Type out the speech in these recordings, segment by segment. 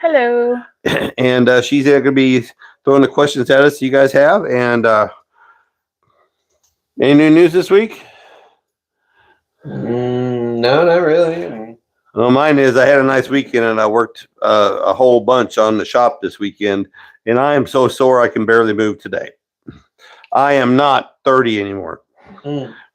Hello. And she's going to be throwing the questions at us you guys have. And any new news this week? No, not really. Well, mine is I had a nice weekend and I worked a whole bunch on the shop this weekend. And I am so sore I can barely move today. I am not 30 anymore.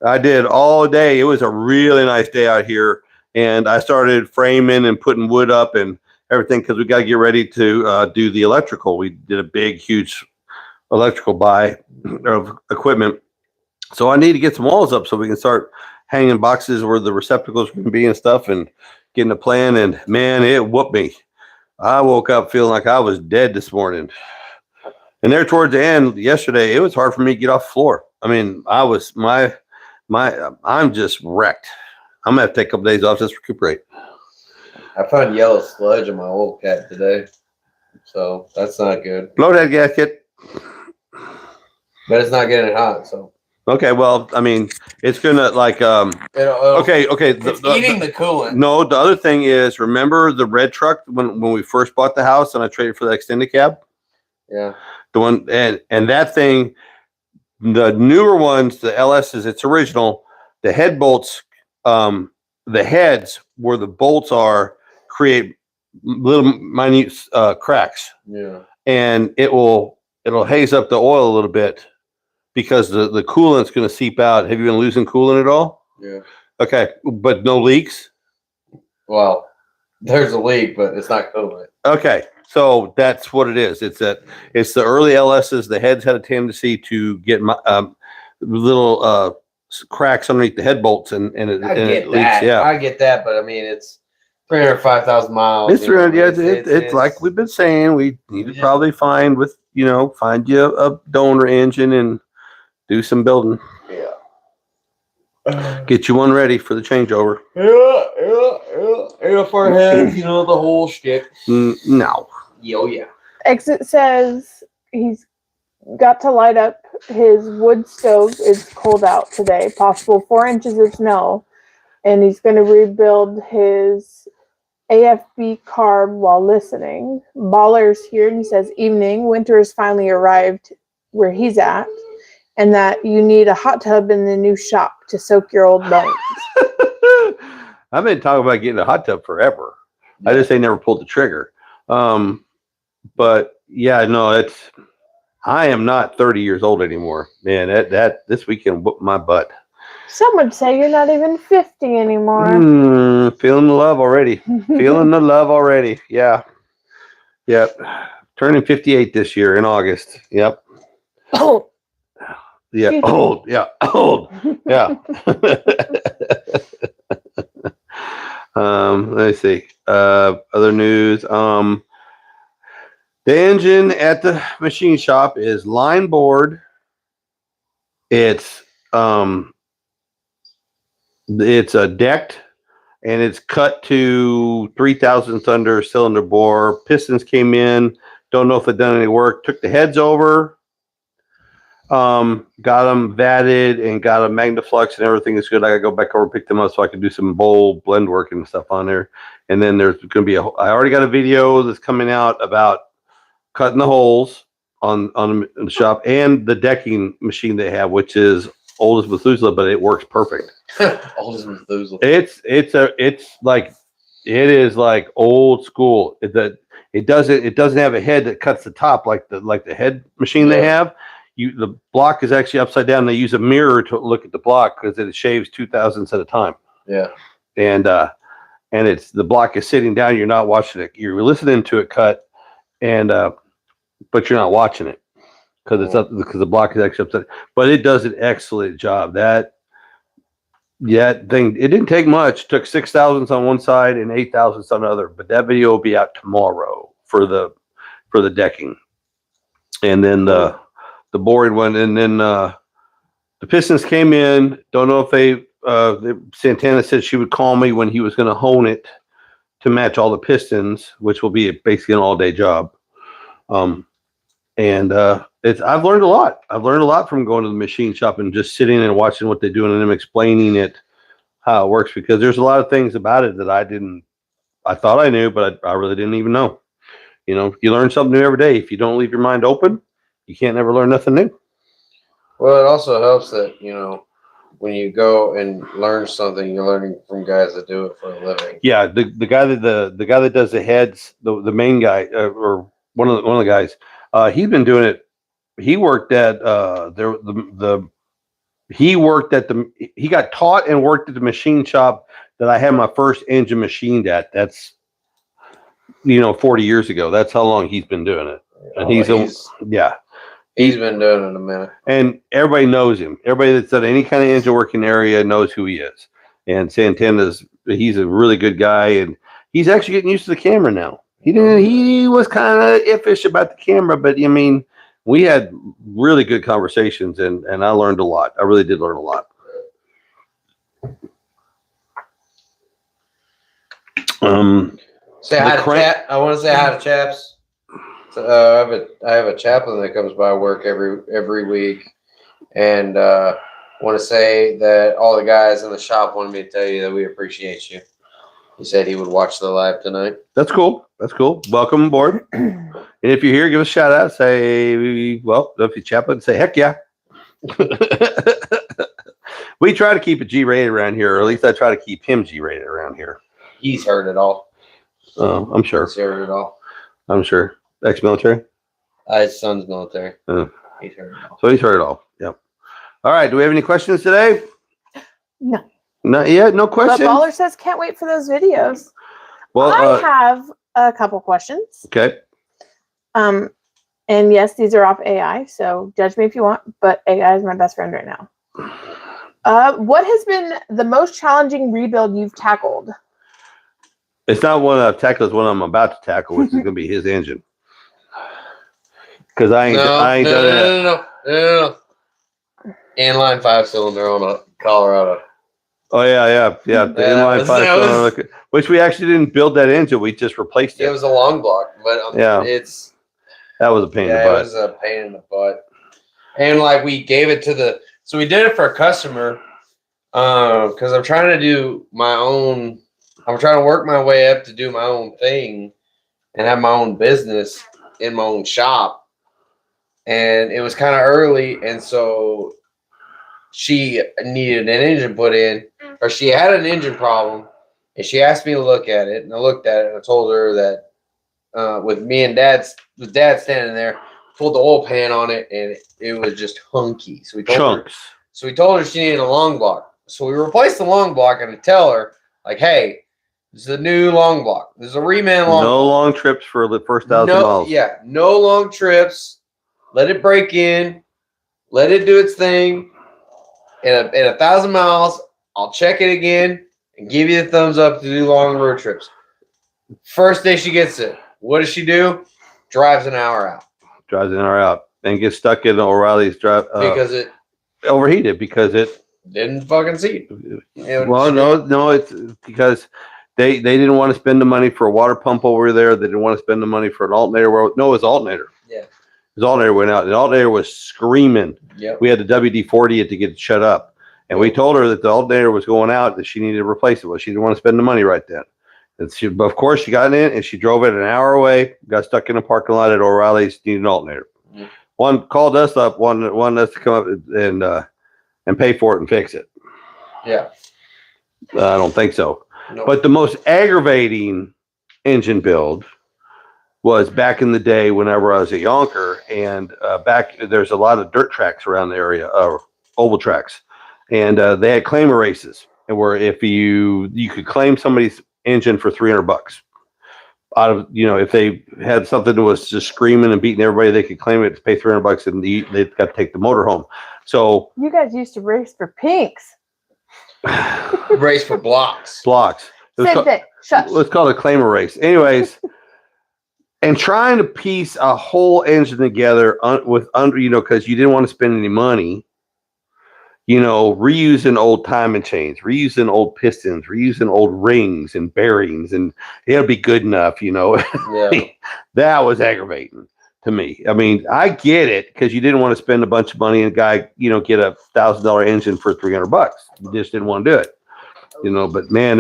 I did all day. It was a really nice day out here. And I started framing and putting wood up and everything because we got to get ready to do the electrical. We did a big, huge electrical buy of equipment. So I need to get some walls up so we can start hanging boxes where the receptacles can be and stuff and getting a plan. And man, it whooped me. I woke up feeling like I was dead this morning. And there towards the end yesterday, it was hard for me to get off the floor. I mean, I was I'm just wrecked. I'm gonna have to take a couple days off just to recuperate. I found yellow sludge in my old cat today, so that's not good. Blow that gasket. But it's not getting hot, so. Okay, well, I mean, it's gonna like okay. It's eating the coolant. No, the other thing is, remember the red truck when we first bought the house and I traded for the extended cab? Yeah. The one and that thing, the newer ones, the LS's, it's original. The head bolts, the heads where the bolts are create little minute cracks. Yeah. And it'll haze up the oil a little bit because the coolant's going to seep out. Have you been losing coolant at all? Yeah. Okay, but no leaks? Well, there's a leak, but it's not coolant. Okay. So that's what it is. It's the early LSs. The heads had a tendency to get little cracks underneath the head bolts, and it leaks. Yeah, I get that, but I mean it's 305,000 miles. It's 300. Yeah, it's like we've been saying. We need to probably find you a donor engine and do some building. Yeah. Get you one ready for the changeover. Yeah. For heads, the whole shtick. No. Oh yeah. Exit says he's got to light up his wood stove. It's cold out today. Possible 4 inches of snow. And he's going to rebuild his AFB carb while listening. Baller's here and he says, evening. Winter has finally arrived where he's at. And that you need a hot tub in the new shop to soak your old bones. I've been talking about getting a hot tub forever. Yeah. I just ain't never pulled the trigger. But yeah, no, I am not 30 years old anymore. Man, that this weekend whooped my butt. Some would say you're not even 50 anymore. Feeling the love already. Feeling the love already. Yeah. Yep. Turning 58 this year in August. Yep. Oh. Yeah. Old. Yeah. Old. Yeah. Let's see. Other news. The engine at the machine shop is line board. It's decked and it's cut to 3,000 under cylinder bore. Pistons came in. Don't know if it done any work. Took the heads over. Got them vatted and got a Magnaflux and everything is good. I gotta go back over and pick them up so I can do some bowl blend work and stuff on there. And then there's gonna be I already got a video that's coming out about cutting the holes on the shop and the decking machine they have, which is old as Methuselah, but it works perfect. Old as Methuselah. It's like it is like old school. It doesn't have a head that cuts the top like the head machine they have. The block is actually upside down. They use a mirror to look at the block because it shaves 2 thousandths at a time. Yeah. And it's the block is sitting down. You're not watching it. You're listening to it cut, and but you're not watching it because it's up because the block is actually upside. But it does an excellent job. That thing. It didn't take much. It took 6 thousandths on one side and 8 thousandths on the other. But that video will be out tomorrow for the decking, and then the boring one, and then the pistons came in. Don't know if Santana said she would call me when he was going to hone it to match all the pistons, which will be basically an all-day job. I've learned a lot. I've learned a lot from going to the machine shop and just sitting and watching what they're doing and them explaining it, how it works, because there's a lot of things about it that I thought I knew, but I really didn't even know. You know, you learn something new every day. If you don't leave your mind open, you can't never learn nothing new. Well, it also helps that, when you go and learn something, you're learning from guys that do it for a living. Yeah, the guy that does the heads, the main guy, or one of the guys, he's been doing it. He worked at he got taught and worked at the machine shop that I had my first engine machined at. That's 40 years ago. That's how long he's been doing it. And he's been doing it a minute. And everybody knows him. Everybody that's done any kind of engine working area knows who he is. And he's a really good guy, and he's actually getting used to the camera now. He was kind of iffish about the camera, but I mean, we had really good conversations, and I learned a lot. I really did learn a lot. I want to say hi to Chaps. So, I have a chaplain that comes by work every week, and want to say that all the guys in the shop wanted me to tell you that we appreciate you. He said he would watch the live tonight. That's cool. Welcome aboard. And if you're here, give us a shout out. Say, well, if you're chaplain, say, heck yeah. We try to keep it G-rated around here, or at least I try to keep him G-rated around here. He's heard it all. I'm sure. He's heard it all. I'm sure. Ex-military? His son's military. He's heard it all. So he's heard it all. Yep. All right. Do we have any questions today? No. Not yet. No questions. But Baller says can't wait for those videos. Well, I have a couple questions. Okay. And yes, these are off AI, so judge me if you want, but AI is my best friend right now. What has been the most challenging rebuild you've tackled? It's not one I've tackled, it's one I'm about to tackle, which is going to be his engine. Because I ain't done it. No. Inline 5-cylinder on a Colorado. Oh, yeah. The inline 5-cylinder, which we actually didn't build that engine. We just replaced it. It was a long block, but that was a pain in the butt. It was a pain in the butt. And we gave it to so we did it for a customer because I'm trying to do my own. I'm trying to work my way up to do my own thing and have my own business in my own shop. And it was kind of early, and so she needed an engine put in, or she had an engine problem, and she asked me to look at it, and I looked at it, and I told her that with Dad standing there, pulled the oil pan on it, and it was just hunky. So we told her she needed a long block. So we replaced the long block, and I tell her, hey, this is a new long block. This is a reman long block. No long trips for the first 1,000 miles. Yeah, no long trips. Let it break in. Let it do its thing. In 1,000 miles, I'll check it again and give you the thumbs up to do long road trips. First day she gets it, what does she do? Drives an hour out. And gets stuck in O'Reilly's drive. Because it overheated because it didn't fucking seat. No, it's because they didn't want to spend the money for a water pump over there. They didn't want to spend the money for an alternator. No, it was alternator. Yeah. His alternator went out. The alternator was screaming. Yep. We had to WD-40 it to get it shut up. And we told her that the alternator was going out, that she needed to replace it. Well, she didn't want to spend the money right then. And of course, she got in and she drove it an hour away, got stuck in a parking lot at O'Reilly's, needed an alternator. Mm-hmm. One called us up, wanted us to come up and pay for it and fix it. Yeah. I don't think so. Nope. But the most aggravating engine build was back in the day whenever I was at Yonker, and there's a lot of dirt tracks around the area, oval tracks, and they had claimer races, and where if you could claim somebody's engine for $300 out of, if they had something that was just screaming and beating everybody, they could claim it to pay $300, and they've got to take the motor home. So you guys used to race for pinks. Race for blocks. Same thing. Shush. Let's call it a claimer race. Anyways. And trying to piece a whole engine together because you didn't want to spend any money, reusing old timing chains, reusing old pistons, reusing old rings and bearings, and it'll be good enough, Yeah. That was aggravating to me. I mean, I get it because you didn't want to spend a bunch of money and get a $1,000 engine for $300. You just didn't want to do it, but man,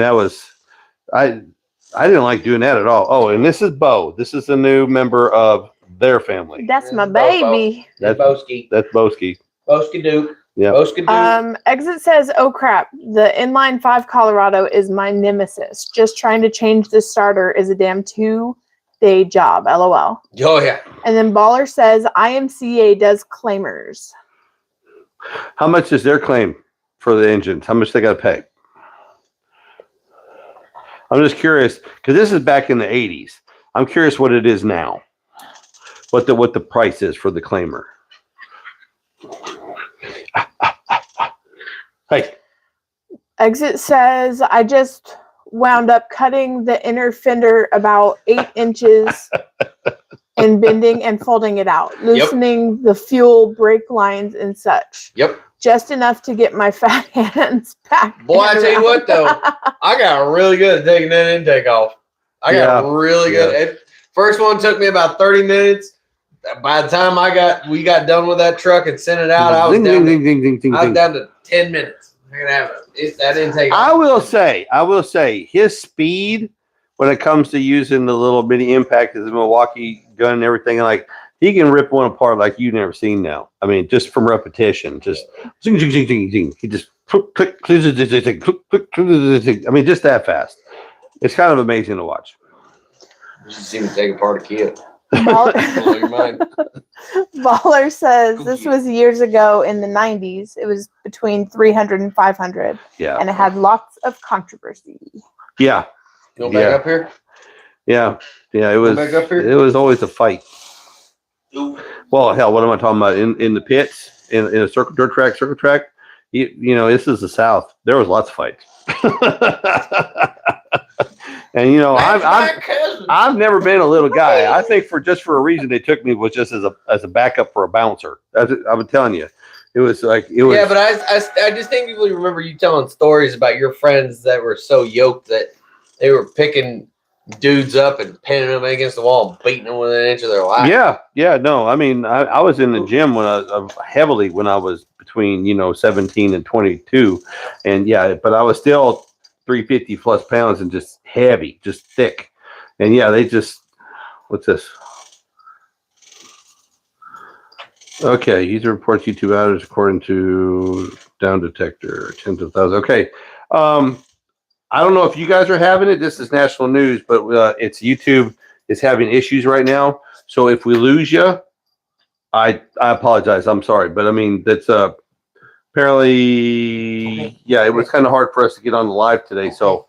I didn't like doing that at all. Oh, and this is Bo. This is a new member of their family. That's my That's Bo. baby. That's Boski. That's Boski. Boski Duke. Yeah. Boski Duke. Exit says, oh crap, the inline 5 Colorado is my nemesis. Just trying to change the starter is a damn 2-day job. LOL. Oh, yeah. And then Baller says, IMCA does claimers. How much is their claim for the engines? How much they got to pay? I'm just curious because this is back in the 80s. I'm curious what it is now. What the price is for the claimer. Hey. Exit says, I just wound up cutting the inner fender about 8 inches and bending and folding it out, loosening the fuel brake lines and such. Yep. Just enough to get my fat hands back. Boy, I tell you what, though, I got really good at taking that intake off. I got really good. First one took me about 30 minutes. By the time we got done with that truck and sent it out, I was down to 10 minutes. That intake. I will say his speed when it comes to using the little mini impact as a Milwaukee gun and everything, like he can rip one apart like you've never seen now. I mean, just from repetition, just zing, zing, zing, zing, zing. He just click, click, click, click, click, click. I mean, just that fast. It's kind of amazing to watch. Just see me take apart a kid. Blow your mind. Baller says this was years ago in the 90s. It was between 300 and 500. Yeah. And it had lots of controversy. Yeah. Go back up here? Yeah. Yeah. It was back up here? It was always a fight. Ooh. Well, hell, what am I talking about? In the pits, in a circle track, you know, this is the South. There was lots of fights. And you know, I've never been a little guy. I think for a reason they took me was just as a backup for a bouncer. I'm telling you, it was like it was. Yeah, but I distinctly remember you telling stories about your friends that were so yoked that they were picking dudes up and pinning them against the wall, and beating them within an inch of their life. Yeah. No, I mean, I was in the gym when I was between 17 and 22, and but I was still 350 plus pounds and just heavy, just thick. And they just, what's this? Okay, user reports YouTube outage according to down detector, tens of thousands. Okay. I don't know if you guys are having it. This is national news, but it's YouTube is having issues right now. So if we lose you, I apologize. I'm sorry. But I mean, that's apparently, it was kind of hard for us to get on the live today. So,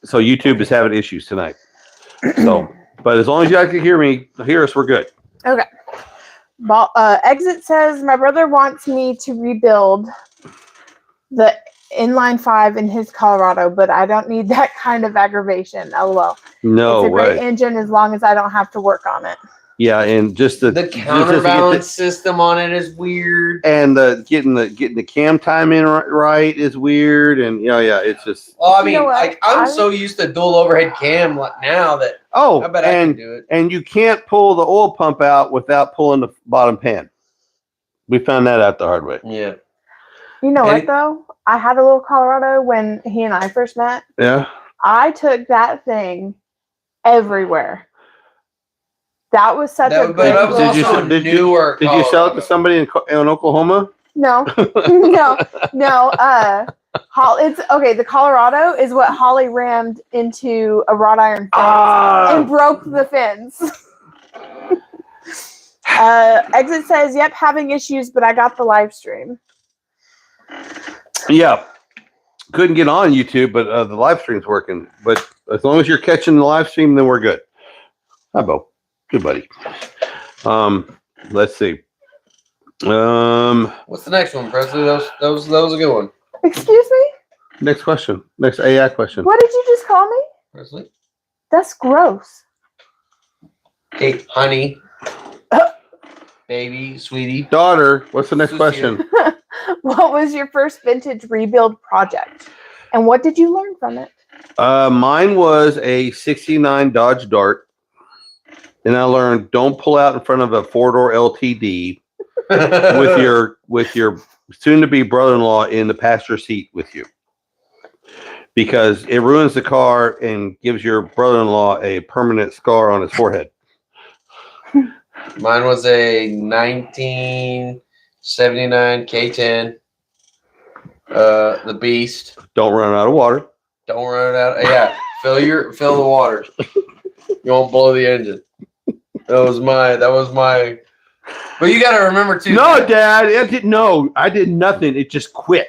so YouTube is having issues tonight. So, but as long as you guys can hear us, we're good. Okay. Exit says, my brother wants me to rebuild the inline 5 in his Colorado, but I don't need that kind of aggravation. LOL. No it's a way. great engine as long as I don't have to work on it. Yeah, and just the counterbalance system on it is weird, and getting the cam time in right is weird, and it's just. Well, I mean, I'm so used to dual overhead cam now that I bet I can do it. And you can't pull the oil pump out without pulling the bottom pan. We found that out the hard way. Yeah. You know what though? I had a little Colorado when he and I first met. Yeah. I took that thing everywhere. That was such a great. Did you sell it to somebody in Oklahoma? No, no. It's okay. The Colorado is what Holly rammed into a wrought iron fence and broke the fence. Exit says, "Yep, having issues, but I got the live stream." Yeah, couldn't get on YouTube, but the live stream's working. But as long as you're catching the live stream, then we're good. Hi, Bo. Good buddy. Let's see. What's the next one, Presley? That was a good one. Excuse me? Next question. Next AI question. What did you just call me? Presley? That's gross. Hey, honey. Baby, sweetie. Daughter, what's the next question? What was your first vintage rebuild project? And what did you learn from it? Mine was a 69 Dodge Dart. And I learned don't pull out in front of a 4-door LTD with your soon-to-be brother-in-law in the passenger seat with you, because it ruins the car and gives your brother-in-law a permanent scar on his forehead. Mine was a 1979 K10. The Beast. Don't run out of water. Don't run it out. Yeah, fill the water. You won't blow the engine. That was my. But you got to remember too. No, Dad, I did nothing. It just quit.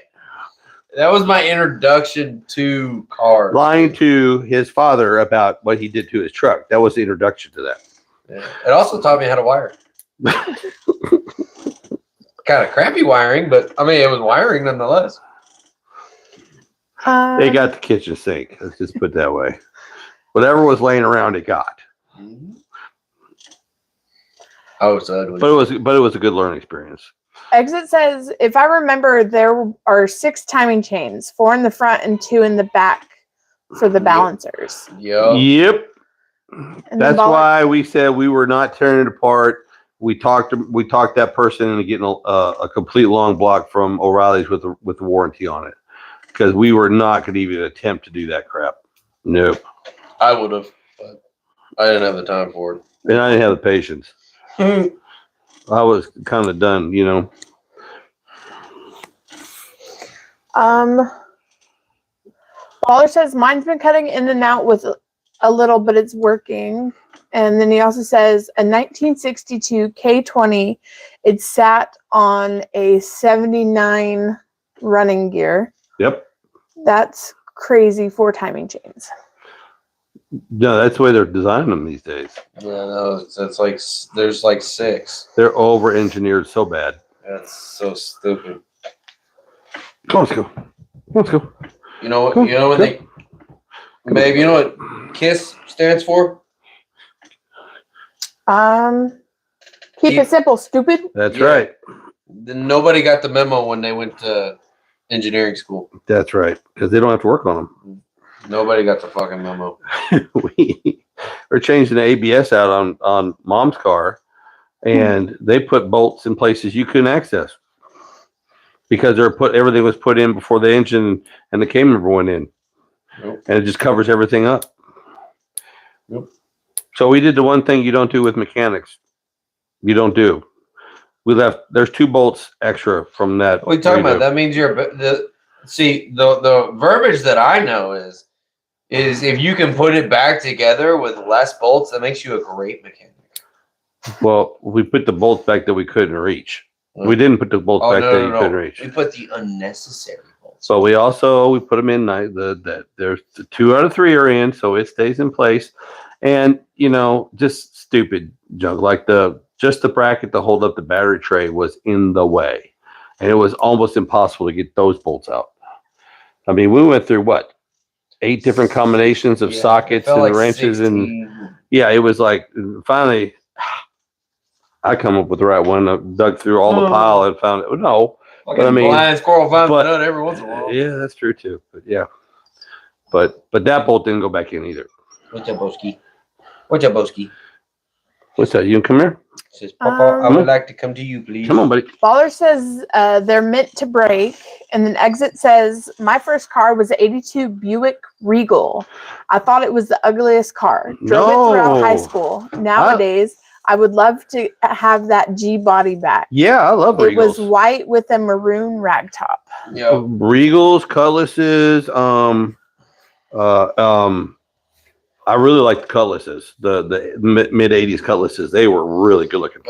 That was my introduction to cars. Lying to his father about what he did to his truck. That was the introduction to that. Yeah. It also taught me how to wire. Kind of crappy wiring, but I mean, it was wiring nonetheless. They got the kitchen sink. Let's just put it that way. Whatever was laying around, it got. Oh, it's ugly. But it was a good learning experience. Exit says, if I remember, there are 6 timing chains, 4 in the front and 2 in the back for the balancers. Yep. And that's why we said we were not tearing it apart. We talked that person into getting a complete long block from O'Reilly's with the warranty on it, because we were not going to even attempt to do that crap. Nope. I would have, but I didn't have the time for it. And I didn't have the patience. I was kind of done, you know. Baller says mine's been cutting in and out with a little, but it's working. And then he also says a 1962 K20. It sat on a 79 running gear. Yep. That's crazy 4 timing chains. No, that's the way they're designing them these days. Yeah, no, it's like there's like 6. They're over-engineered so bad. That's so stupid. Come on, let's go. Let's go. You know what? You know what they, babe? You know what KISS stands for? Keep it simple, stupid. That's right. Then nobody got the memo when they went to engineering school. That's right, because they don't have to work on them. Nobody got the fucking memo. We're changing the ABS out on Mom's car, and they put bolts in places you couldn't access because everything was put in before the engine and the came member went in. Nope. And it just covers everything up. Yep. So we did the one thing you don't do with mechanics. You don't do. There's 2 bolts extra from that. What are you talking about? That means the verbiage that I know is if you can put it back together with less bolts, that makes you a great mechanic. Well, we put the bolts back that we couldn't reach. We didn't put the bolts back that you couldn't reach. We put the unnecessary bolts. So we put them in nice. There's the 2 out of 3 are in, so it stays in place. And you know, just stupid junk like just the bracket to hold up the battery tray was in the way, and it was almost impossible to get those bolts out. I mean, we went through 8 different combinations of sockets and wrenches, 16. And it was like finally I come up with the right one. I dug through all the pile and found it. No, but I mean, blind squirrel finds the nut every once in a while. Yeah, that's true too. But yeah, but that bolt didn't go back in either. What's up, Boski? What's up, Boski? What's that? You can come here? Says, Papa, I would like to come to you, please. Come on, buddy. Baller says they're meant to break. And then Exit says, my first car was an 82 Buick Regal. I thought it was the ugliest car. Drove it throughout high school. Nowadays, I would love to have that G body back. Yeah, I love Regals. It was white with a maroon rag top. Yeah. Regals, Cutlasses, I really like the Cutlasses, the mid 80s Cutlasses. They were really good looking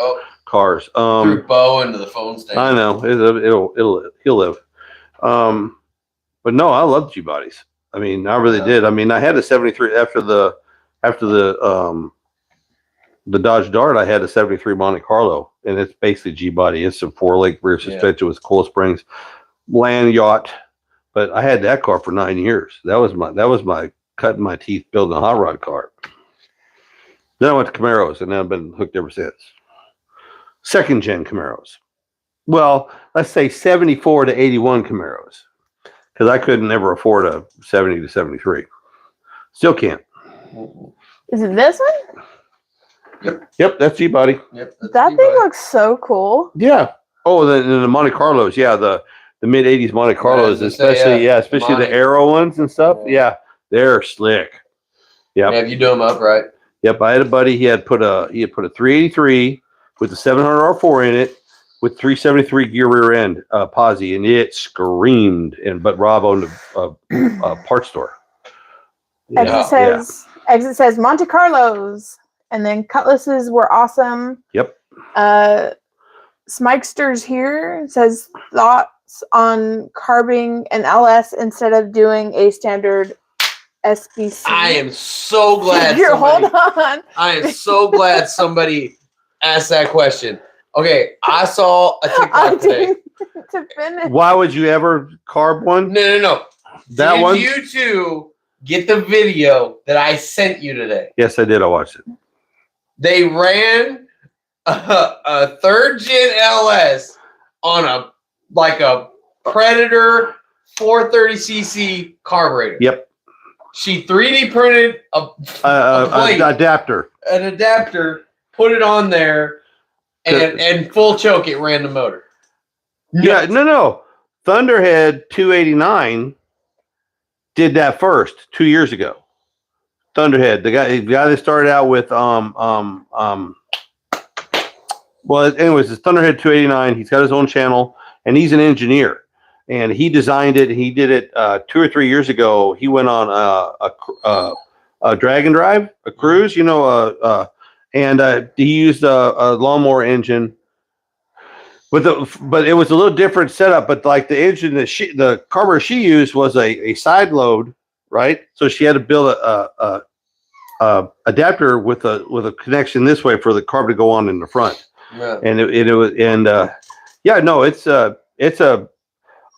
cars. Threw Bo into the phone stand. I know he'll live. But no, I love G bodies. I mean, I really did. I mean, I had a 73 after the Dodge Dart. I had a 73 Monte Carlo, and it's basically G body. It's a 4-link rear suspension with coil springs, land yacht. But I had that car for 9 years. That was my cutting my teeth building a hot rod car. Then I went to Camaros, and I've been hooked ever since. 2nd gen Camaros. Well, let's say 74 to 81 Camaros, because I couldn't ever afford a 70 to 73. Still can't. Is it this one? Yep, that's G-body. Yep, that thing looks so cool. Yeah. Oh, the Monte Carlos. Yeah, the the mid '80s Monte Carlos, was gonna say, especially yeah, especially the Monte. Aero ones and stuff. Yeah. Yeah, they're slick. Yep. Yeah, if you do them upright. Yep. I had a buddy. He had put a 383 with the 700 R4 in it with 373 gear rear end posi, and it screamed. But Rob owned a parts store. Exit says Monte Carlos, and then cutlasses were awesome. Yep. Smikesters here says thoughts on carbing an LS instead of doing a standard SBC. I am so glad. Hold on. I am so glad somebody asked that question. Okay, I saw a TikTok today. To finish. Why would you ever carb one? No. That Did one? you two get the video that I sent you today? Yes, I did. I watched it. They ran a 3rd gen LS on a Predator 430cc carburetor. Yep. She 3D printed An adapter. an adapter, put it on there, and full choke, it ran the motor. Yeah, no. Thunderhead 289 did that first 2 years ago. Thunderhead, the guy that started out with well, anyways, it's Thunderhead 289. He's got his own channel, and he's an engineer. And he designed it. He did it 2 or 3 years ago. He went on a drag and drive, a cruise, and he used a lawnmower engine. But it was a little different setup. But like the engine the carburetor she used was a side load, right? So she had to build a adapter with a connection this way for the carb to go on in the front. Yeah. And it's a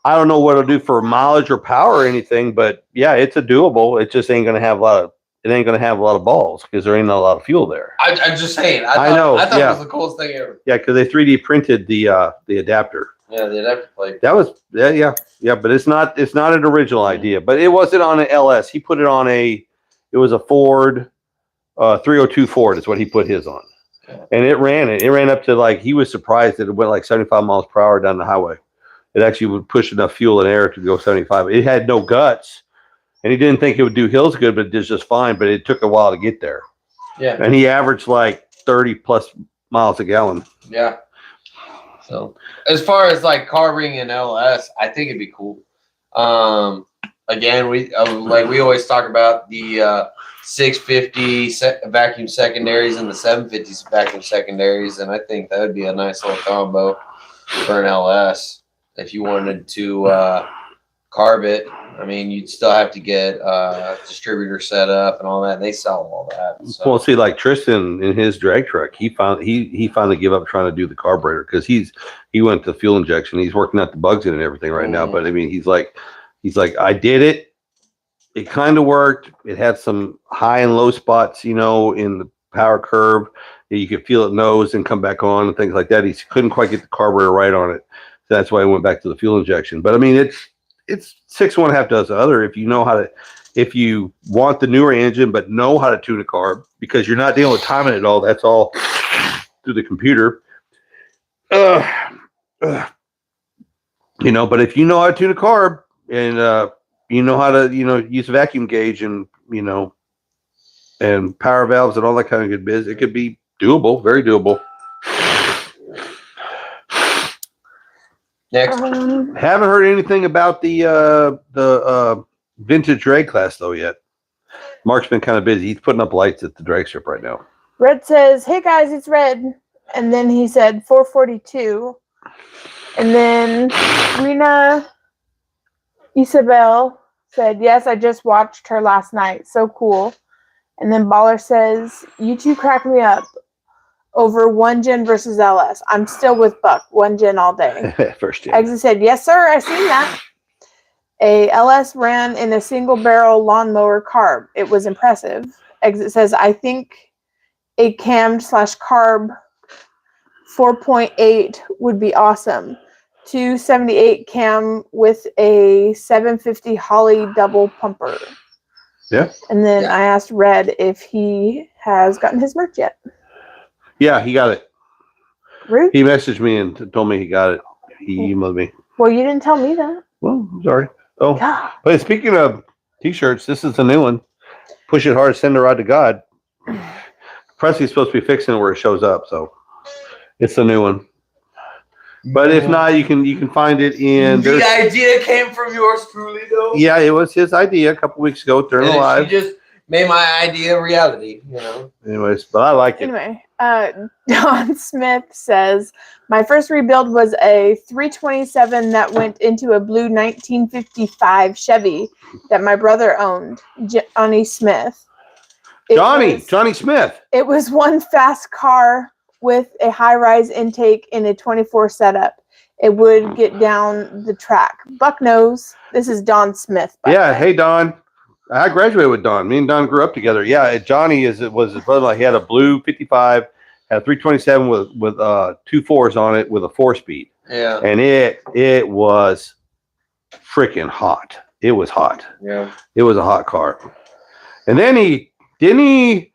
I don't know what it'll do for mileage or power or anything, but yeah, it's a doable. It just ain't gonna have a lot of balls because there ain't a lot of fuel there. I'm just saying. I thought it was the coolest thing ever. Yeah, because they 3D printed the adapter. Yeah, the adapter plate. That was but it's not an original idea. But it wasn't on an LS. He put it on it was a Ford 302 Ford is what he put his on. Yeah. And it ran up to he was surprised that it went like 75 miles per hour down the highway. It actually would push enough fuel and air to go 75. It had no guts, and he didn't think it would do hills good, but it did just fine. But it took a while to get there. Yeah. And he averaged like 30 plus miles a gallon. Yeah. So as far as carbing and LS, I think it'd be cool. Again, we always talk about the 650 vacuum secondaries and the 750 vacuum secondaries, and I think that would be a nice little combo for an LS. If you wanted to carb it, I mean, you'd still have to get a distributor set up and all that. And they sell all that. So. Well, see, like Tristan in his drag truck, he finally gave up trying to do the carburetor because he went to fuel injection. He's working out the bugs in and everything right now. But I mean, he's like, I did it. It kind of worked. It had some high and low spots, in the power curve. You could feel it nose and come back on and things like that. He couldn't quite get the carburetor right on it. So that's why I went back to the fuel injection. But I mean, it's 6 1 half dozen other if you want the newer engine but know how to tune a carb because you're not dealing with timing it all. That's all through the computer. But if you know how to tune a carb and you know how to use a vacuum gauge and and power valves and all that kind of good biz, it could be doable, very doable. Next. Haven't heard anything about the vintage drag class though yet. Mark's been kind of busy. He's putting up lights at the drag strip right now. Red says, "Hey guys, it's Red," and then he said 442, and then Rena Isabel said, "Yes, I just watched her last night. So cool." And then Baller says, "You two crack me up over 1 gen versus LS. I'm still with Buck. 1 gen all day." First gen. Exit said, "Yes, sir. I seen that. A LS ran in a single barrel lawnmower carb. It was impressive." Exit says, "I think a cammed / carb 4.8 would be awesome. 278 cam with a 750 Holly double pumper." Yeah. And then I asked Red if he has gotten his merch yet. Yeah, he got it. Rude? He messaged me and told me he got it. He emailed me. Well, you didn't tell me that. Well, I'm sorry. Oh, God. but speaking of t-shirts, this is the new one. Push it hard, send the rod to God. Presley's supposed to be fixing it where it shows up, so it's the new one. But if not, you can find it in. The idea came from yours truly, though. Yeah, it was his idea a couple weeks ago during the live. She just made my idea a reality, you know. Anyways, but I like it. Anyway, Don Smith says, my first rebuild was a 327 that went into a blue 1955 Chevy that my brother owned, Johnny Smith. Johnny Smith. It was one fast car with a high-rise intake in a 24 setup. It would get down the track. Buck knows. This is Don Smith. Yeah, hey Don. I graduated with Don. Me and Don grew up together. Yeah, Johnny was his brother. He had a blue 55, had a 327 with 2 4s on it with a 4-speed. Yeah. And it was freaking hot. It was hot. Yeah. It was a hot car. And then didn't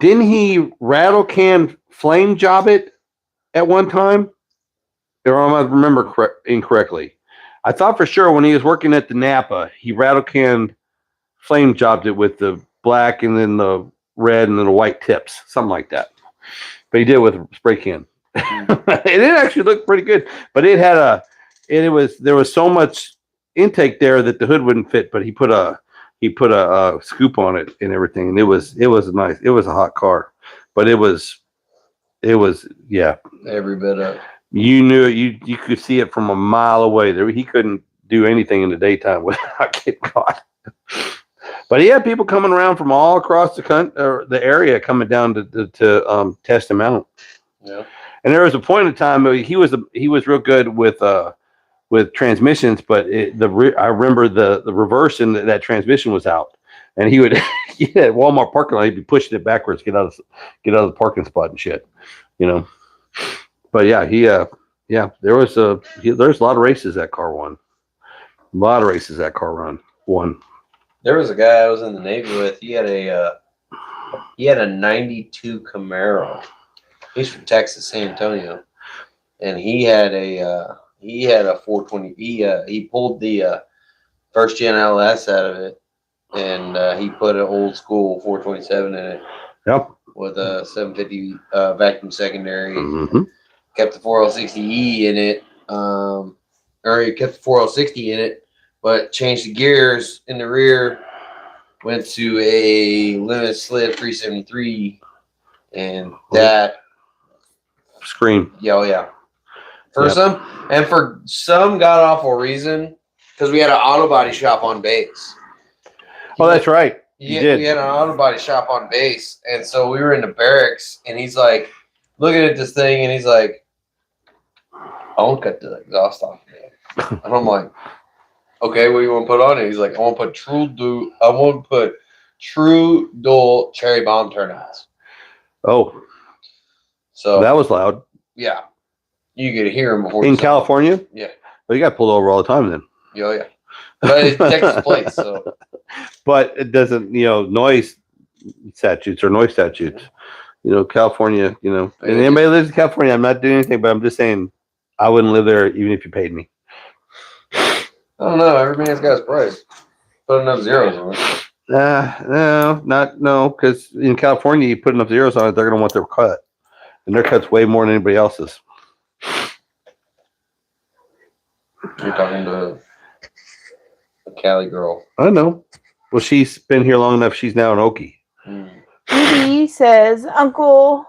he rattle can flame job it at one time? Or I might remember incorrectly. I thought for sure when he was working at the Napa, he rattle can flame jobbed it with the black and then the red and then the white tips, something like that. But he did it with a spray can. And it actually looked pretty good. But there was so much intake there that the hood wouldn't fit, but he put a scoop on it and everything, and it was nice. It was a hot car, but it was yeah, every bit of. You knew it. You could see it from a mile away. There, he couldn't do anything in the daytime without getting caught. But he had people coming around from all across the area coming down to test him out. Yeah. And there was a point in time he was real good with transmissions, but I remember the reverse in that transmission was out, and he would at Walmart parking lot, he'd be pushing it backwards, get out of the parking spot and shit, you know. But yeah, there was a lot of races that car won. A lot of races that car won. There was a guy I was in the Navy with. He had a 92 Camaro. He's from Texas, San Antonio, and he had a 420. He pulled the first gen LS out of it, and he put an old school 427 in it. Yep. With a 750 vacuum secondary. Mm-hmm. Kept the 4060E in it, or he kept the 4060 in it, but changed the gears in the rear. Went to a limited slip 373, and that scream. Yeah, oh yeah. For some god awful reason, because we had an auto body shop on base. Oh, that's right. We had an auto body shop on base, and so we were in the barracks, and he's like looking at this thing, and he's like, "I want to cut the exhaust off of it." And I'm like, "Okay, what do you want to put on it?" He's like, "I want to put true dual cherry bomb turnouts." Oh, so that was loud. Yeah. You get to hear them before. In California? Yeah. Well, you got pulled over all the time then. Oh, yeah. But it's Texas plates, so. But it doesn't, noise statutes. California, and anybody lives in California, I'm not doing anything, but I'm just saying I wouldn't live there even if you paid me. I don't know. Every man's got his price. Put enough zeros on it. No, because in California, you put enough zeros on it, they're going to want their cut. And their cut's way more than anybody else's. You're talking to a Cali girl. I know. Well, she's been here long enough. She's now an Okie. He says, "Uncle,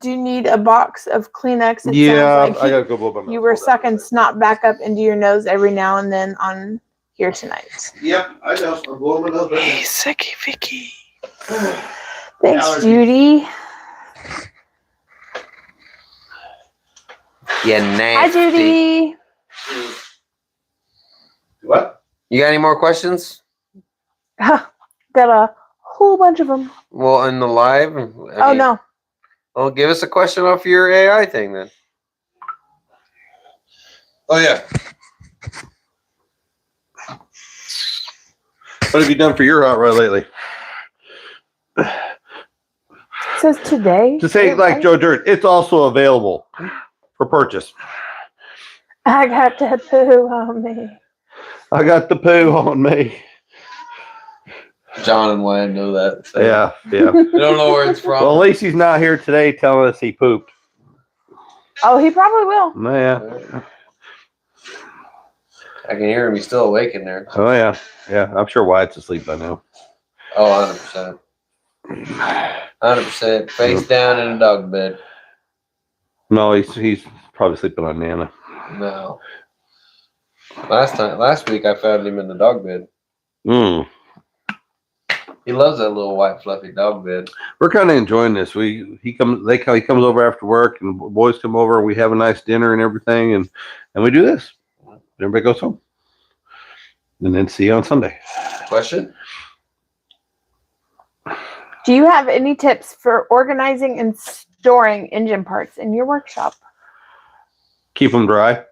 do you need a box of Kleenex?" It sounds like I gotta go blow my nose. You were sucking snot back up into your nose every now and then on here tonight. Yep, I know. I'm blowing my nose right now. Hey, sicky Vicky. Thanks, Judy. Yeah, nasty. Hi, Judy. What? You got any more questions? Got a whole bunch of them. Well, in the live? No. Well, give us a question off your AI thing then. Oh, yeah. What have you done for your hot rod lately? It says today. To say like Joe Dirt, it's also available for purchase. I got that poo on me. I got the poo on me. John and Lan know that. So Yeah. They don't know where it's from. Well, at least he's not here today telling us he pooped. Oh, he probably will. Yeah. I can hear him. He's still awake in there. Oh yeah. Yeah. I'm sure Wyatt's asleep by now. Oh, 100%. 100%. Face down in a dog bed. No, he's probably sleeping on Nana. No. Last week I found him in the dog bed. He loves that little white fluffy dog bed. We're kind of enjoying this. He comes over after work, and the boys come over. We have a nice dinner and everything, and we do this. Everybody goes home, and then see you on Sunday. Question? Do you have any tips for organizing and storing engine parts in your workshop? Keep them dry.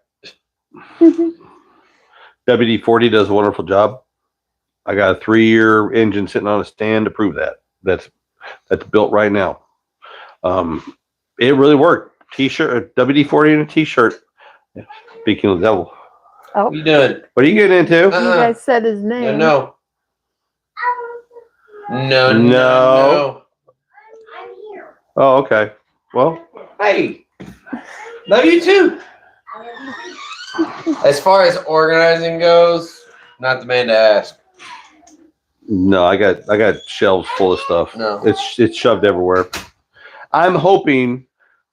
WD-40 does a wonderful job. I got a 3-year engine sitting on a stand to prove that. That's built right now. It really worked. T-shirt, WD-40 and a T-shirt. Speaking of the devil. Oh, What you doing? What are you getting into? you guys said his name. No. No. No. Oh, okay. Well, Hey. Love you too. As far as organizing goes, not the man to ask. no, I got shelves full of stuff. No. It's shoved everywhere. I'm hoping,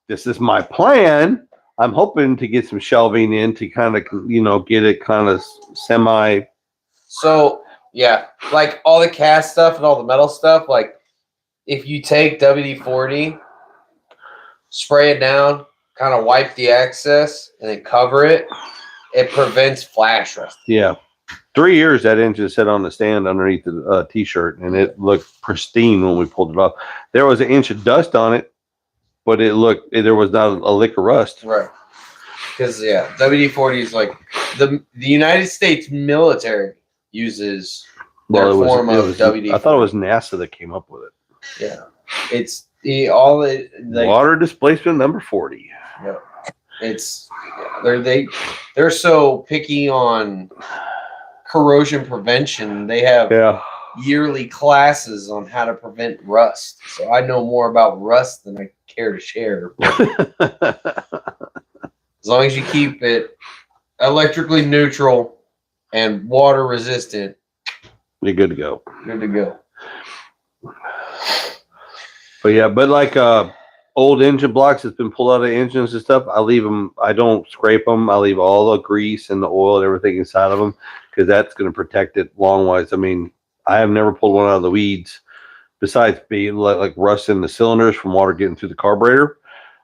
this is my plan, I'm hoping to get some shelving in to kind of, get it kind of semi. So, yeah, like all the cast stuff and all the metal stuff, like if you take WD-40, spray it down, kind of wipe the excess, and then cover it, it prevents flash rust. Yeah. 3 years that engine sat on the stand underneath the T-shirt, and it looked pristine when we pulled it off. There was an inch of dust on it, but there was not a lick of rust. Right. Because, yeah, WD-40 is like the United States military uses their form of WD-40. I thought it was NASA that came up with it. Yeah. It's Water displacement number 40. Yeah. It's they're so picky on corrosion prevention. They have yearly classes on how to prevent rust. So I know more about rust than I care to share. As long as you keep it electrically neutral and water resistant, you're good to go. Good to go. But yeah, like old engine blocks that's been pulled out of engines and stuff, I leave them. I don't scrape them. I leave all the grease and the oil and everything inside of them because that's going to protect it long ways. I mean, I have never pulled one out of the weeds besides being like rust in the cylinders from water getting through the carburetor.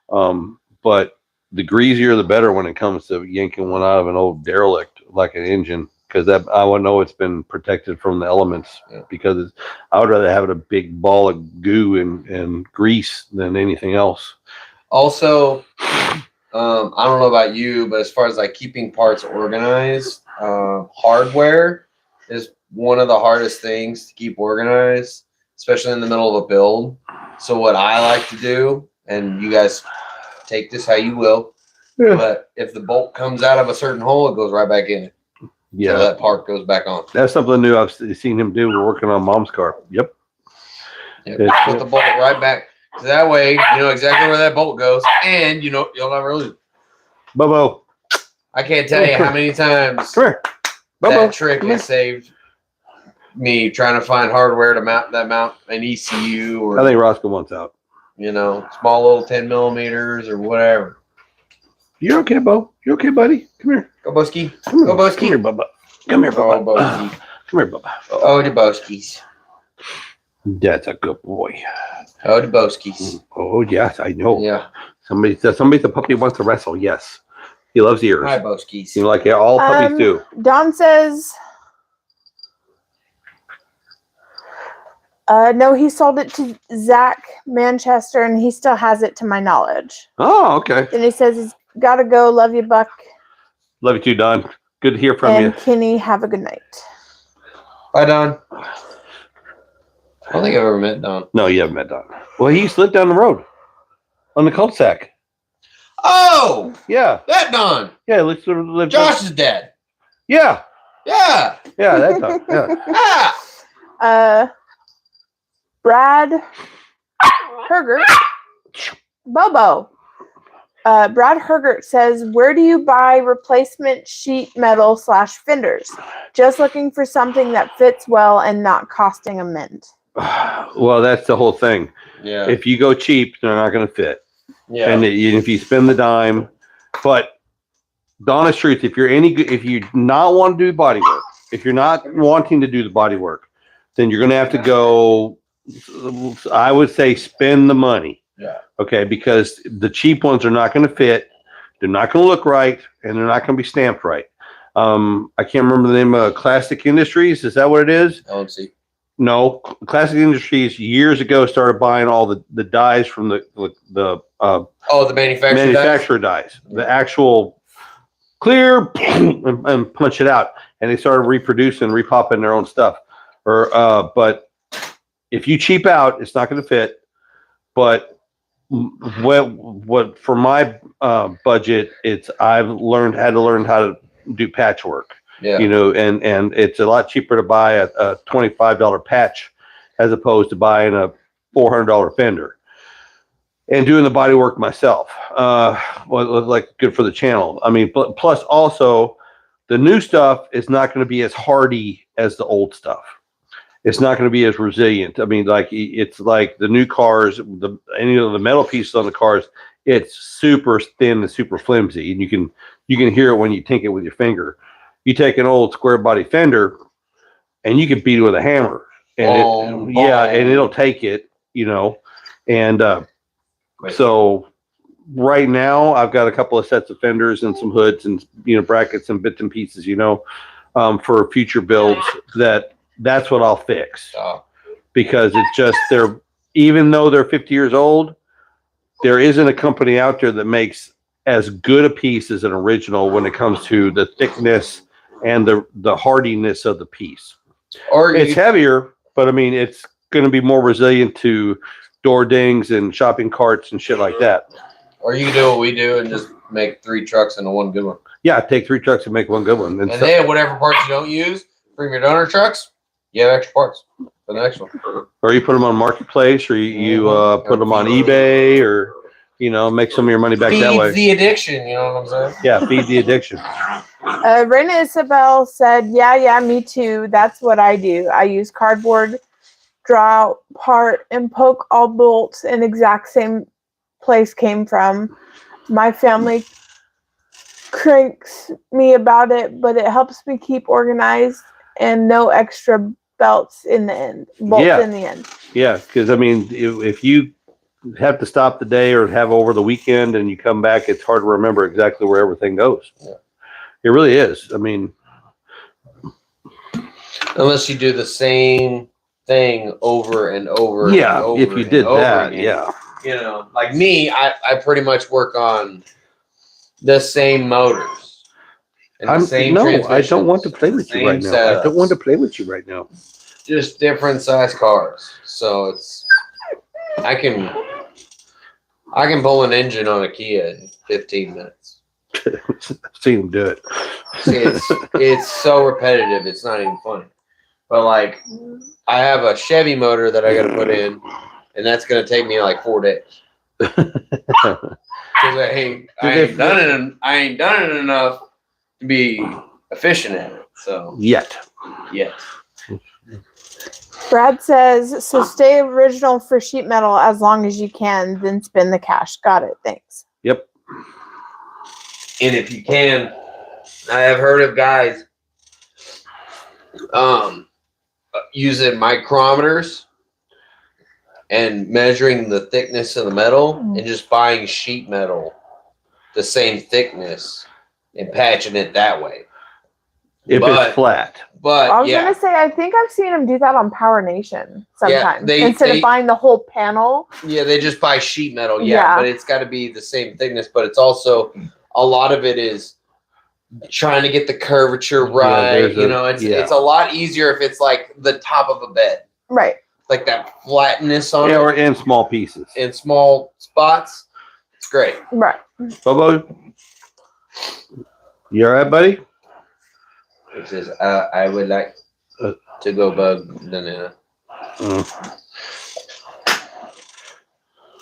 But the greasier, the better when it comes to yanking one out of an old derelict like an engine. Because I would know it's been protected from the elements. Yeah. Because I would rather have it a big ball of goo and grease than anything else. Also, I don't know about you, but as far as like keeping parts organized, hardware is one of the hardest things to keep organized, especially in the middle of a build. So what I like to do, and you guys take this how you will, but if the bolt comes out of a certain hole, it goes right back in it. Yeah, so that part goes back on. That's something new I've seen him do. We're working on Mom's car. Yep. Put the bolt right back. So that way, you know exactly where that bolt goes, and you'll never lose it. Bobo. I can't tell you how many times that trick has saved me trying to find hardware to mount an ECU or I think Roscoe wants out. Small little 10 millimeters or whatever. You're okay, Bo. You okay, buddy? Come here. Go Boski. Come Go Boski. Come here, Bubba. Come here, Bubba. Oh, Boski. Come here, Bubba. Oh, the Boskies. That's a good boy. Oh, the Boskies. Oh, yes, I know. Yeah. Somebody says the puppy wants to wrestle. Yes. He loves ears. Hi, Boskies. Like all puppies do. Don says, no, he sold it to Zach Manchester, and he still has it to my knowledge. Oh, okay. And he says he's got to go. Love you, Buck. Love you too, Don. Good to hear from you. And Kenny, have a good night. Bye, Don. I don't think I've ever met Don. No, you haven't met Don. Well, he used to live down the road on the cul-de-sac. Oh, Yeah. that Don. Yeah. Let's live. Josh's dad. Yeah. Yeah. Yeah. That Don. Yeah. Ah. Brad Hergert, Bobo. Brad Hergert says, where do you buy replacement sheet metal / fenders? Just looking for something that fits well and not costing a mint. Well, that's the whole thing. Yeah. If you go cheap, they're not going to fit. Yeah. And if you spend the dime, but the honest truth, if you not want to do body work, if you're not wanting to do the body work, then you're going to have to go, I would say, spend the money. Yeah. Okay. Because the cheap ones are not going to fit. They're not going to look right, and they're not going to be stamped right. I can't remember the name of Classic Industries. Is that what it is? LNC. No, Classic Industries years ago started buying all the dies from the the manufacturer. manufacturer dies, the actual clear and punch it out, and they started reproducing, repopping their own stuff. But if you cheap out, it's not going to fit. But what for my budget, I've had to learn how to do patchwork. Yeah. And it's a lot cheaper to buy a $25 patch as opposed to buying a $400 fender and doing the body work myself. Like good for the channel. I mean, plus also the new stuff is not going to be as hardy as the old stuff. It's not going to be as resilient. I mean, like it's like the new cars, any of the metal pieces on the cars, it's super thin and super flimsy, and you can hear it when you tink it with your finger. You take an old square body fender and you can beat it with a hammer, and and it'll take it, and so right now I've got a couple of sets of fenders and some hoods and brackets and bits and pieces, for future builds. That's what I'll fix, because it's just even though they're 50 years old, there isn't a company out there that makes as good a piece as an original when it comes to the thickness and the hardiness of the piece. It's heavier, but I mean, it's going to be more resilient to door dings and shopping carts and shit like that. Or you can do what we do and just make 3 trucks into one good one. Yeah, take 3 trucks and make one good one. And then whatever parts you don't use from your donor trucks, you have extra parts for the next one. Or you put them on Marketplace, or you put them on eBay, or make some of your money back that way. Feed the addiction, you know what I'm saying? Yeah, feed the addiction. Rena Isabel said, yeah, me too. That's what I do. I use cardboard, draw out part, and poke all bolts in exact same place came from. My family cranks me about it, but it helps me keep organized and no extra bolts in the end. Yeah, because I mean, if you have to stop the day or have over the weekend and you come back, it's hard to remember exactly where everything goes. Yeah. It really is. I mean, unless you do the same thing over and over. Yeah, and over if you did that, again. Yeah. Like me, I pretty much work on the same motors. And I don't want to play with you right now. I don't want to play with you right now. Just different size cars. So I can pull an engine on a Kia in 15 minutes. I've seen him do it. It's so repetitive. It's not even funny. But like, I have a Chevy motor that I got to put in, and that's going to take me like 4 days. Because I ain't done it enough to be efficient at it. So yet. Brad says, so stay original for sheet metal as long as you can, then spend the cash. Got it. Thanks. Yep. And if you can, I have heard of guys using micrometers and measuring the thickness of the metal and just buying sheet metal the same thickness and patching it that way. If it's flat. But I was going to say, I think I've seen them do that on Power Nation sometimes. Yeah, instead of buying the whole panel. Yeah, they just buy sheet metal. Yeah. But it's got to be the same thickness. But it's also, a lot of it is trying to get the curvature right. It's a lot easier if it's like the top of a bed. Right. Like that flatness on it. Or in small pieces. In small spots. It's great. Right. Bobo, you all right, buddy? It says, I would like to go bug banana.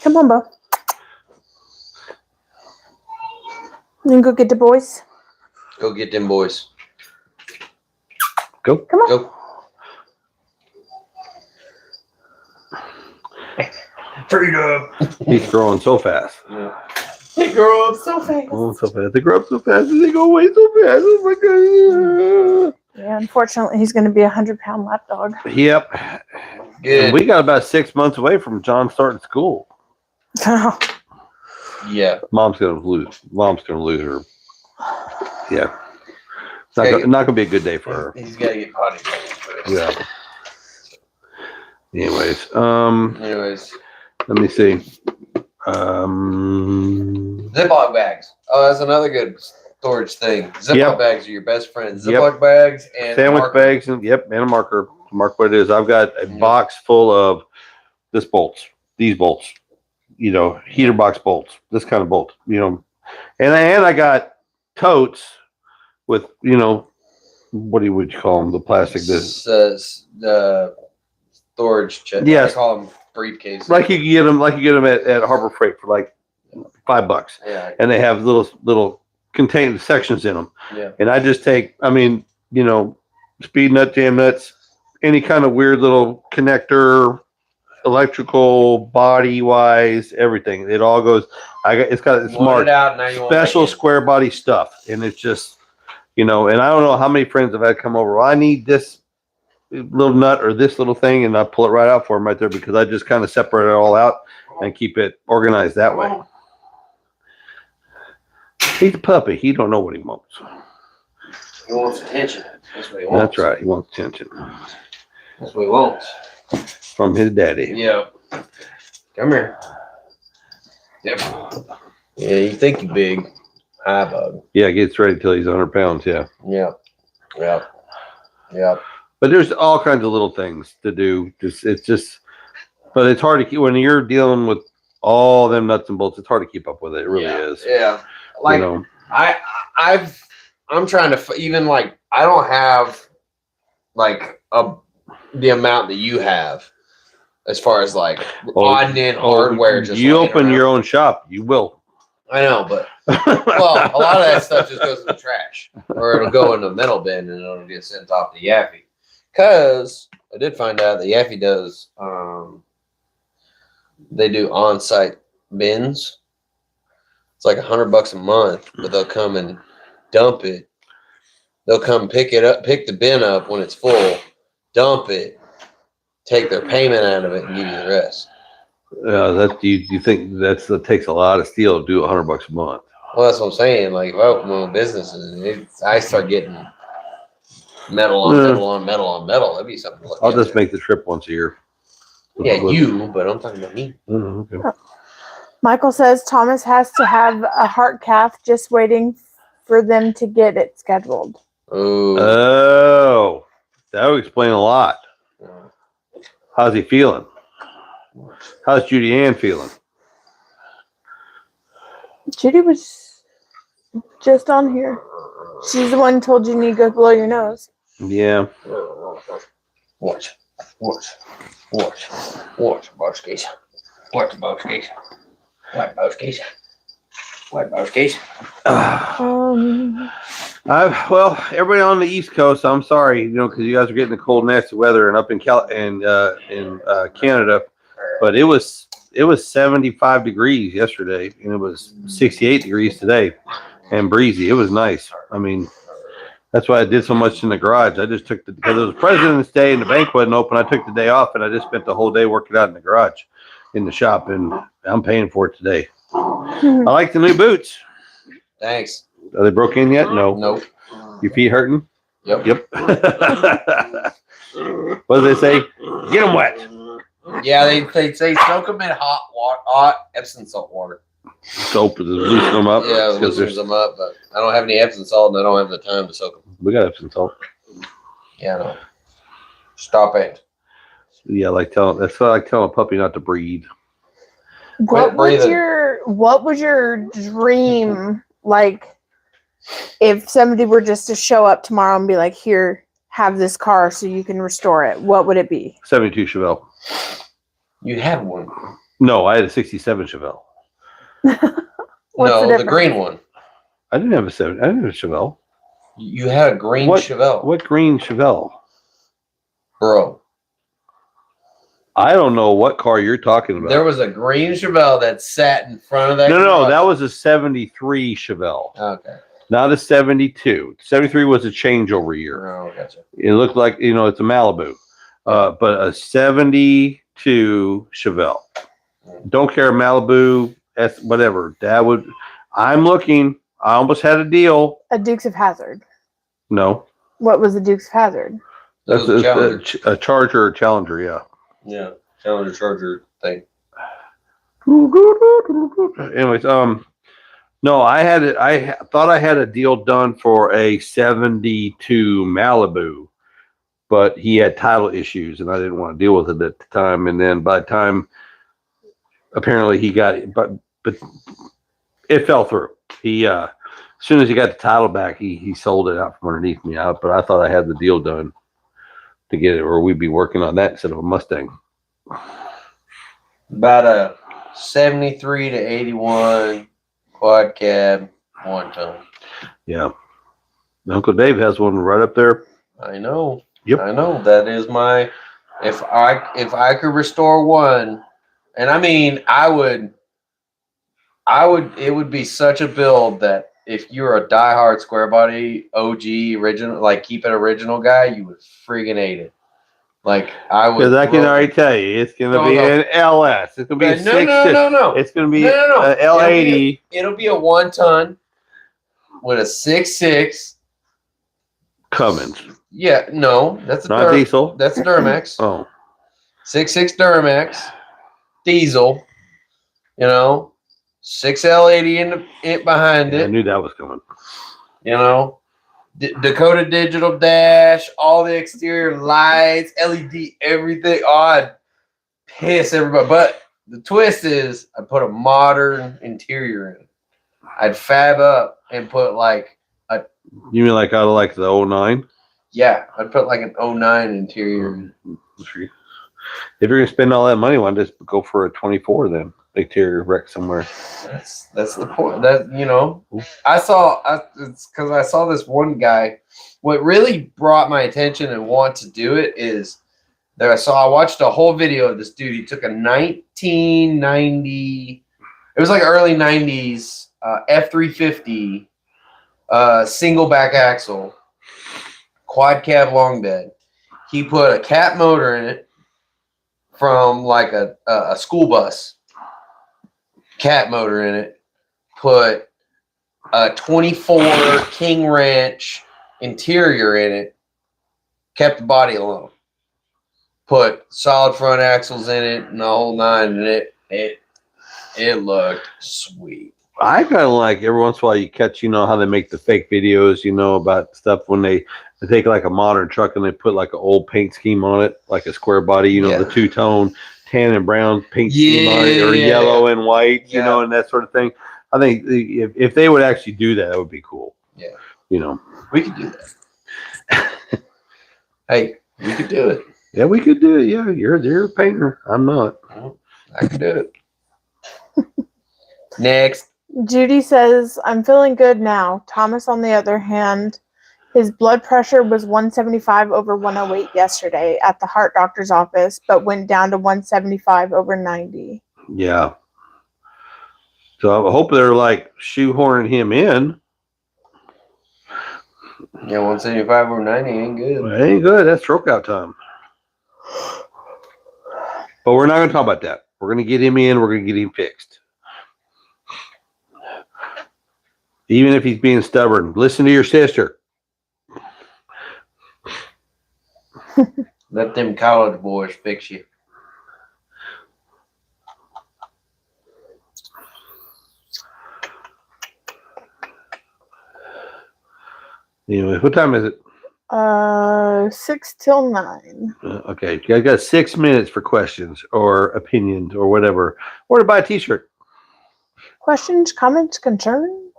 Come on, Bo. You go get the boys. Go get them boys. Go. Come on. Go. Freedom. He's growing so fast. Yeah. They grow up so fast. Growing so fast. They grow up so fast and they go away so fast. Oh my God. Yeah, unfortunately, he's going to be a 100-pound lap dog. Yep. Good. And we got about 6 months away from John starting school. Yeah. Mom's gonna lose her. Yeah. It's not, Okay. not gonna be a good day for her. He's got to get potty trained first. Yeah. Anyways, Anyways, let me see. Ziploc bags. Oh, that's another good storage thing. Ziploc Yep. bags are your best friends. Yep. Ziploc bags and Sandwich marker. bags and and a marker. Mark what it is. I've got a box full of these bolts, heater box bolts, this kind of bolt, and I got totes with, what would you call them? The plastic, this, The storage chest. Yes. I call them briefcases. like you get them at Harbor Freight for like $5, Yeah. and they have little contained sections in them. Yeah. And I just take, speed nut, jam nuts, any kind of weird little connector, electrical, body wise, everything. It all goes. It's Marked out. Now you want special square body stuff, and it's just, and I don't know how many friends have had come over. Well, I need this little nut or this little thing, and I pull it right out for them right there because I just kind of separate it all out and keep it organized that way. He's a puppy. He don't know what he wants. He wants attention. That's what he wants. That's right. He wants attention That's what he wants. from his daddy. Yeah. Come here. Yep. Yeah, you think you big. Hi, bug. Yeah, gets ready till he's 100 pounds. Yeah. Yep. Yep. Yep. But there's all kinds of little things to do. But it's hard to keep when you're dealing with all them nuts and bolts. It's hard to keep up with it. It really is. Yeah. Like I'm trying to even like I don't have like the amount that you have as far as like odd and end hardware. Just you laying open around. your own shop, you will. I know, but well, a lot of that stuff just goes in the trash, or it'll go in the metal bin and it'll get sent off to Yaffy. Because I did find out that Yaffy does, they do on-site bins. It's like $100 a month, but they'll come and dump it. They'll come pick it up, pick the bin up when it's full, dump it, take their payment out of it, and give you the rest. You think that takes a lot of steel to do $100 a month? Well, that's what I'm saying. Like if I open my own business and I start getting metal on metal on metal on metal, that'd be something to look I'll at. just make the trip once a year. Yeah, you, but I'm talking about me. Oh, okay. Michael says Thomas has to have a heart cath, just waiting for them to get it scheduled. Oh, that would explain a lot. How's he feeling? How's Judy Ann feeling? Judy was just on here. She's the one who told you need to go blow your nose. Yeah. Watch, Boskies. Watch, Boskies. What, Boskies? What, Boskies? Well, everybody on the East Coast, I'm sorry, because you guys are getting the cold, nasty weather, and up in Canada, but it was 75 degrees yesterday, and it was 68 degrees today, and breezy. It was nice. I mean, that's why I did so much in the garage. I just took because it was President's Day and the bank wasn't open. I took the day off, and I just spent the whole day working out in the garage, in the shop, and I'm paying for it today. I like the new boots. Thanks. Are they broke in yet? No. Nope. Your feet hurting? Yep. What do they say? Get them wet. Yeah, they say soak them in hot Epsom salt water. Soap to loosen them up. Yeah, it loosens them up, but I don't have any Epsom salt and I don't have the time to soak them. We got Epsom salt. Yeah, I know. Stop it. Yeah, that's what I like telling a puppy not to breathe. Quit breathing. What would your dream, like, if somebody were just to show up tomorrow and be like, here, have this car so you can restore it, what would it be? 72 Chevelle. You had one. No, I had a 67 Chevelle. No, the green one. I didn't have a Chevelle. You had a green Chevelle. What green Chevelle? Bro. I don't know what car you're talking about. There was a green Chevelle that sat in front of that. No, that was a 73 Chevelle. Okay. Not a 72. 73 was a changeover year. Oh, gotcha. It looked like, it's a Malibu. But a 72 Chevelle. Don't care, Malibu, whatever. I'm looking. I almost had a deal. A Dukes of Hazzard. No. What was the Dukes of Hazzard? That's a Charger or Challenger, yeah. Yeah, Challenger Charger thing. Anyways, no, I thought I had a deal done for a 72 Malibu, but he had title issues and I didn't want to deal with it at the time. And then by the time apparently he got it, but it fell through. He as soon as he got the title back, he sold it out from underneath me out, but I thought I had the deal done to get it, or we'd be working on that instead of a Mustang. About a 73 to 81 quad cab, 1 ton. Yeah. Uncle Dave has one right up there. I know. Yep. I know. That is my, if I could restore one, and I mean, it would be such a build that if you're a diehard square body OG original, like keep it original guy, you would freaking hate it. Like I would. Because I can already tell you, it's going to be an LS. It's going to be a 6. No. It's going to be an L80. It'll be a 1 ton with a 6.6 Cummins. Yeah, no, that's not diesel. That's a Duramax. Oh, 6.6 Duramax, diesel. 6 L80 in it behind it. I knew that was coming. Dakota digital dash, all the exterior lights, LED, everything. Oh, I'd piss everybody. But the twist is I put a modern interior in it. I'd fab up and put like a. You mean like out of like the 09? Yeah, I'd put like an 09 interior in. If you're going to spend all that money, why not just go for a 24 then? Interior wreck somewhere. That's the point. That it's because I saw this one guy. What really brought my attention and want to do it is that I watched a whole video of this dude. He took a 1990, it was like early 90s F350 single back axle quad cab long bed. He put a cat motor in it from like a school bus. Cat motor in it, put a 24 King Ranch interior in it, kept the body alone, put solid front axles in it and the whole 9, and it looked sweet. I kind of like every once in a while you catch, how they make the fake videos, about stuff when they take like a modern truck and they put like an old paint scheme on it, like a square body, the 2-tone tan and brown paint scheme on it, or yellow and white, and that sort of thing. I think if they would actually do that, that would be cool. Yeah. We could do that. Hey, we could do it. Yeah, we could do it. Yeah, you're a painter. I'm not. I can do it. Next. Judy says, I'm feeling good now. Thomas, on the other hand, his blood pressure was 175/108 yesterday at the heart doctor's office, but went down to 175/90. Yeah. So I hope they're like shoehorning him in. Yeah, 175/90 ain't good. It ain't good. That's stroke out time. But we're not going to talk about that. We're going to get him in. We're going to get him fixed. Even if he's being stubborn, listen to your sister. Let them college boys fix you. Anyway, what time is it? 6 till 9. Okay, I got 6 minutes for questions or opinions or whatever, or to buy a T-shirt. Questions, comments, concerns?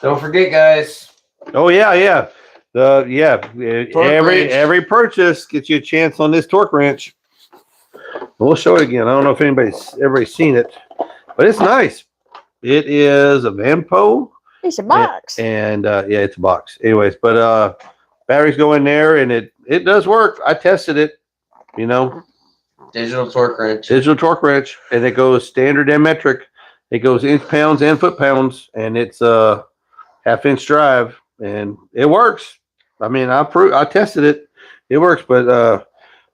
Don't forget, guys. Oh yeah. Wrench. Every purchase gets you a chance on this torque wrench. We'll show it again. I don't know if everybody's seen it, but it's nice. It is a Vanpo. It's a box. And yeah, it's a box. Anyways, but batteries go in there and it does work. I tested it, you know. Digital torque wrench. Digital torque wrench, and it goes standard and metric. It goes inch pounds and foot pounds, and it's a half-inch drive, and it works. I mean, I tested it. It works, but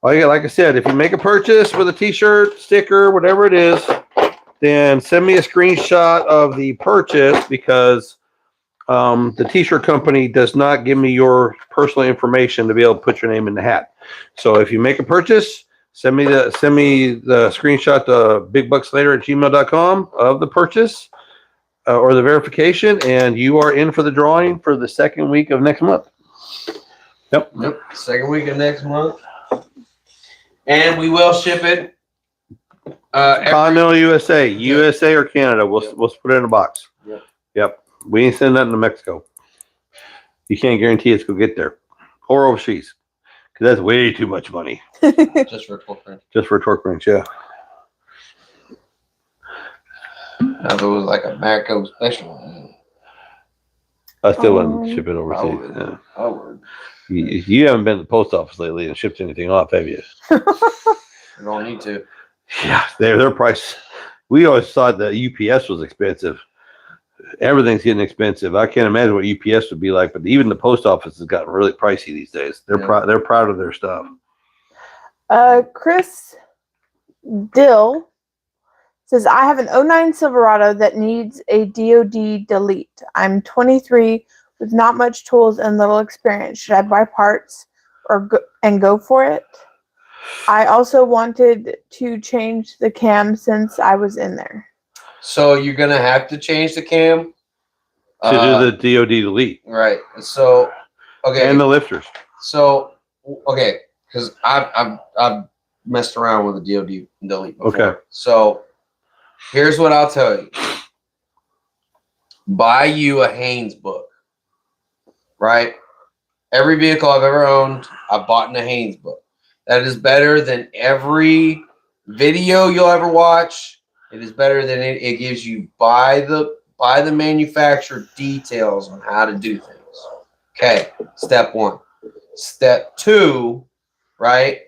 like I said, if you make a purchase with a T-shirt, sticker, whatever it is, then send me a screenshot of the purchase, because the T-shirt company does not give me your personal information to be able to put your name in the hat. So if you make a purchase, send me the screenshot to bigbuckslater@gmail.com of the purchase or the verification, and you are in for the drawing for the second week of next month. Yep. Second week of next month. And we will ship it. Continental USA or Canada. We'll put it in a box. Yep. We ain't sending nothing to Mexico. You can't guarantee it's gonna get there, or overseas, because that's way too much money. Just for a torque wrench. Just for a torque wrench, yeah. Now, if it was like a Marico special, I still wouldn't ship it overseas. Yeah. I would. You haven't been to the post office lately and shipped anything off, have you? You don't need to. Yeah, their price. We always thought that UPS was expensive. Everything's getting expensive. I can't imagine what UPS would be like, but even the post office has gotten really pricey these days. They're proud of their stuff. Chris Dill says, I have an 09 Silverado that needs a DOD delete. I'm 23 with not much tools and little experience. Should I buy parts or go for it? I also wanted to change the cam since I was in there. So you're gonna have to change the cam to do the DOD delete, right? So okay, and the lifters. So okay, because I've messed around with the DOD delete before. Okay. So here's what I'll tell you: buy you a Haynes book, right? Every vehicle I've ever owned, I've bought in a Haynes book. That is better than every video you'll ever watch. It is better than it gives you by the manufacturer details on how to do things. Okay, step 1. Step 2, right,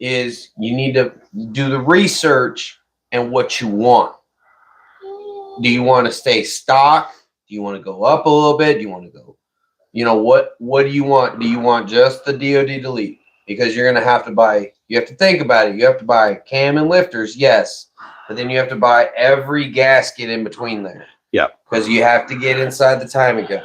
is you need to do the research and what you want. Do you want to stay stock? Do you want to go up a little bit? Do you want to go, what do you want? Do you want just the DOD delete? Because you're going to have to buy, you have to think about it. You have to buy cam and lifters, yes. But then you have to buy every gasket in between there. Yeah. Because you have to get inside the timing gun.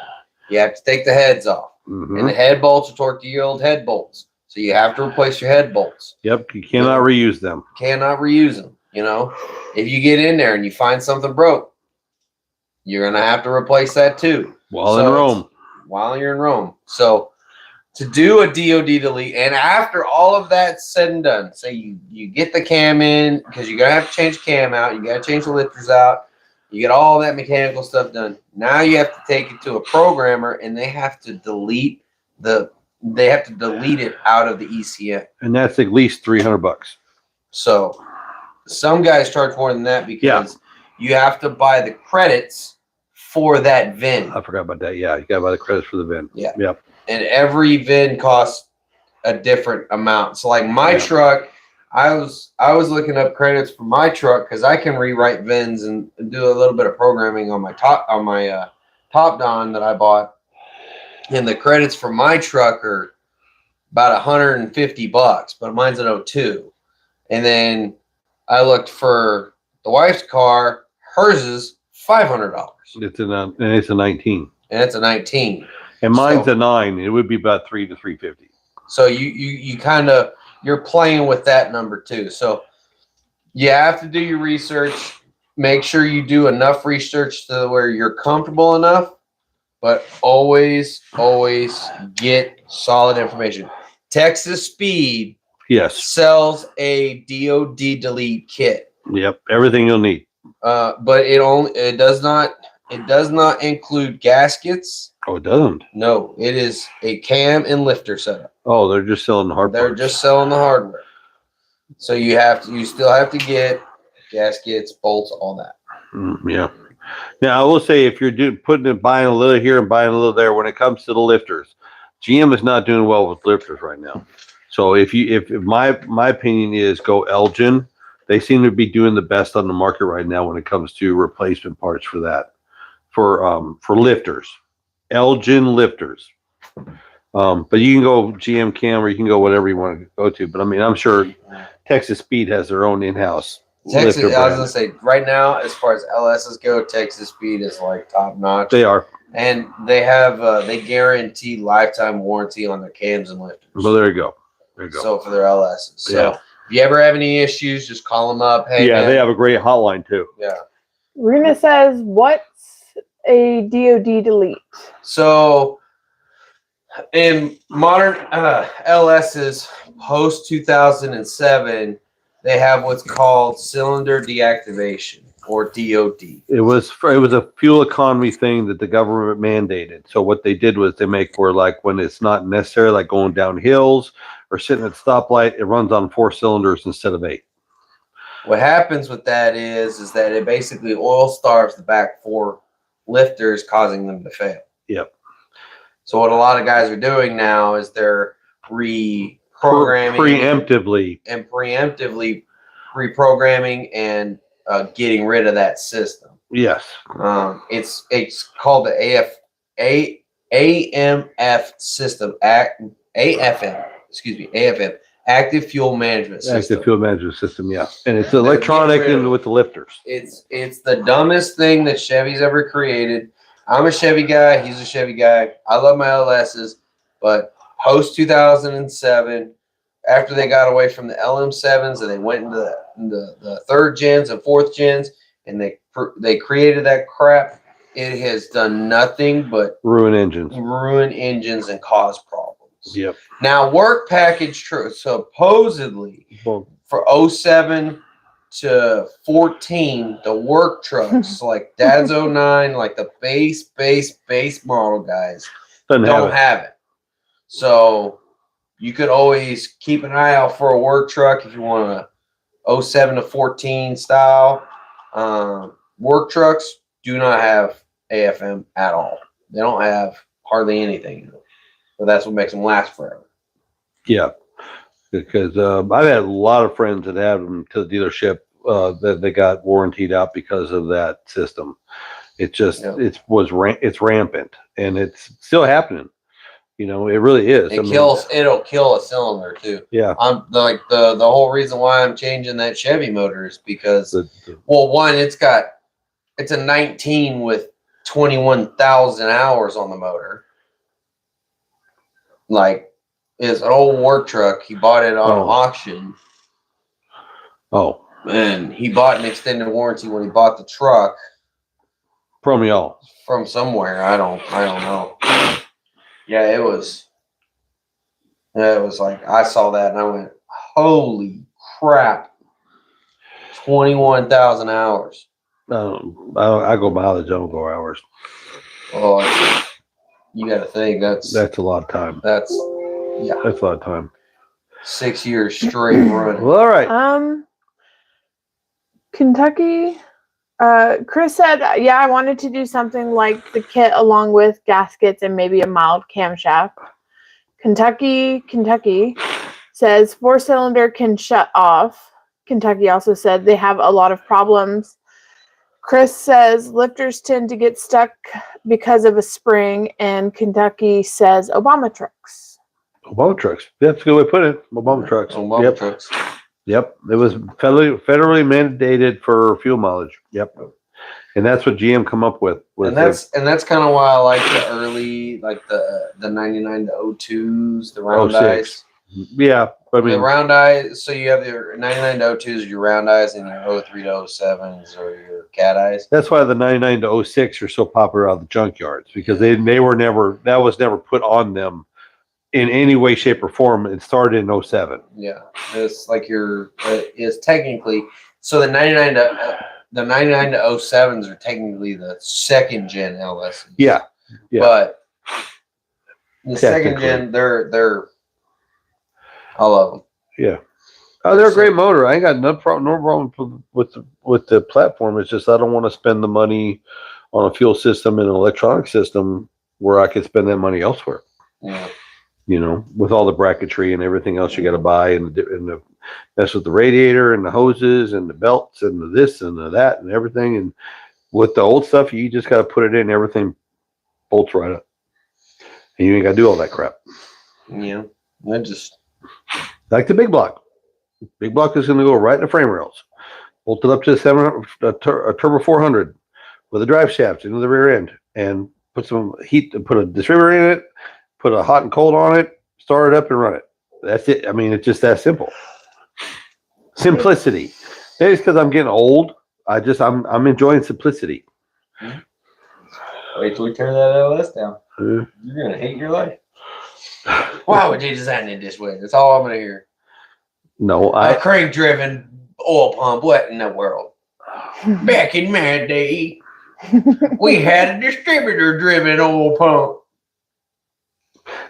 You have to take the heads off. Mm-hmm. And the head bolts are torqued to your old head bolts. So you have to replace your head bolts. Yep. You cannot reuse them. Cannot reuse them. If you get in there and you find something broke, you're going to have to replace that too. While in Rome. While you're in Rome. So to do a DOD delete, and after all of that's said and done, say you get the cam in, because you're going to have to change the cam out, you got to change the lifters out, you get all that mechanical stuff done. Now you have to take it to a programmer, and they have to delete it out of the ECM. And that's at least $300. So some guys charge more than that because you have to buy the credits for that VIN. I forgot about that. Yeah, you got to buy the credits for the VIN. Yeah. Yep. And every VIN costs a different amount. So like my truck, I was looking up credits for my truck because I can rewrite VINs and do a little bit of programming on my top Don that I bought. And the credits for my truck are about $150, but mine's an 02. And then I looked for the wife's car, hers is $500. It's a 19. And it's a 19. And mine's a 9. It would be about $300 to $350. So you kind of, you're playing with that number too. So you have to do your research. Make sure you do enough research to where you're comfortable enough, but always get Solid information. Texas Speed Yes. sells a DOD delete kit. Yep. Everything you'll need. But it does not include gaskets. Oh, it doesn't. No, it is a cam and lifter setup. Oh, they're just selling the hard They're parts. just selling the hardware. So you still have to get gaskets, bolts, all that. Yeah. Now I will say, if you're buying a little here and buying a little there, when it comes to the lifters, GM is not doing well with lifters right now. So if my opinion is go Elgin, they seem to be doing the best on the market right now when it comes to replacement parts for that, for lifters, Elgin lifters. But you can go GM Cam, or you can go whatever you want to go to. But I mean, I'm sure Texas Speed has their own in-house Texas, lifter I was brand. gonna say, right now, as far as LSs go, Texas Speed is like top notch. They are. And they have they guarantee lifetime warranty on their cams and lifters. Well, there you go. There you go. So for their LSs. So Yeah. if you ever have any issues, just call them up. Hey, Yeah, man. they have a great hotline too. Yeah. Rena says, what's a DOD delete? So in modern LSs post 2007, they have what's called cylinder deactivation, or DOD. It was a fuel economy thing that the government mandated. So what they did was they make where, like, when it's not necessary, like going down hills or sitting at a stoplight, it runs on 4 cylinders instead of 8. What happens with that is that it basically oil starves the back 4 lifters, causing them to fail. Yep. So what a lot of guys are doing now is they're reprogramming preemptively reprogramming and getting rid of that system. Yes. It's called the AMF system, AFM, Active Fuel Management System. Active fuel management system, yeah. And it's electronic and with the lifters. It's the dumbest thing that Chevy's ever created. I'm a Chevy guy. He's a Chevy guy. I love my LSs, but post 2007, after they got away from the LM7s and they went into the 3rd gens and 4th gens, and they created that crap, it has done nothing but ruin engines and cause problems. Yep. Now, work package supposedly for 07 to 14, the work trucks like Dad's 09, like the base model guys don't have it. So you could always keep an eye out for a work truck if you want a 07 to 14 style. Work trucks do not have AFM at all. They don't have hardly anything in them. But that's what makes them last forever. Yeah. Because I've had a lot of friends that have them to the dealership that they got warrantied out because of that system. It just it's rampant, and it's still happening. You know, it really is. It'll kill a cylinder too. Yeah. I'm like the whole reason why I'm changing that Chevy motor is because one, it's a 19 with 21,000 hours on the motor. Like, it's an old work truck. He bought it on auction. Oh. And he bought an extended warranty when he bought the truck. From y'all. From somewhere. I don't know. Yeah, it was like, I saw that and I went, holy crap. 21,000 hours. I go mileage, I don't go hours. Oh, you got to think that's a lot of time. That's a lot of time. 6 years straight running. Well, all right. Kentucky. Chris said, yeah, I wanted to do something like the kit along with gaskets and maybe a mild camshaft. Kentucky says 4-cylinder can shut off. Kentucky also said they have a lot of problems. Chris says lifters tend to get stuck because of a spring, and Kentucky says Obama trucks. Obama trucks. That's a good way to put it. Obama trucks. Obama trucks. Yep. It was federally mandated for fuel mileage. Yep. And that's what GM come up with. And that's kind of why I like the early, like the 99 to 02s, the round eyes. Yeah. I mean, the round eyes. So you have your 99 to 02s, your round eyes, and your 03 to 07s or your cat eyes. That's why the 99 to 06 are so popular out of the junkyards, because they were never, that was never put on them in any way, shape, or form. It started in 07. Yeah, it's like it's technically so the 99 to 07s are technically the second gen LS. Yeah. But the second Technically. gen, they're I love them. Yeah. Oh, they're a great motor. I ain't got no problem with the platform. It's just I don't want to spend the money on a fuel system and an electronic system where I could spend that money elsewhere. Yeah. You know, with all the bracketry and everything else you got to buy, and the mess with the radiator and the hoses and the belts and the this and the that and everything. And with the old stuff, you just got to put it in. Everything bolts right up, and you ain't got to do all that crap. Yeah, I just Like the big block. Big block is going to go right in the frame rails, bolted up to a turbo 400 with a drive shaft into the rear end, and put some heat, put a distributor in it, put a hot and cold on it, start it up and run it. That's it. I mean, it's just that simple. Simplicity. Maybe it's because I'm getting old. I'm enjoying simplicity. Wait till we tear that LS down. Uh, You're gonna hate your life. why would you design it this way? That's all I'm gonna hear. No, A crank driven oil pump. What in the world? Back in my day, we had a distributor driven oil pump.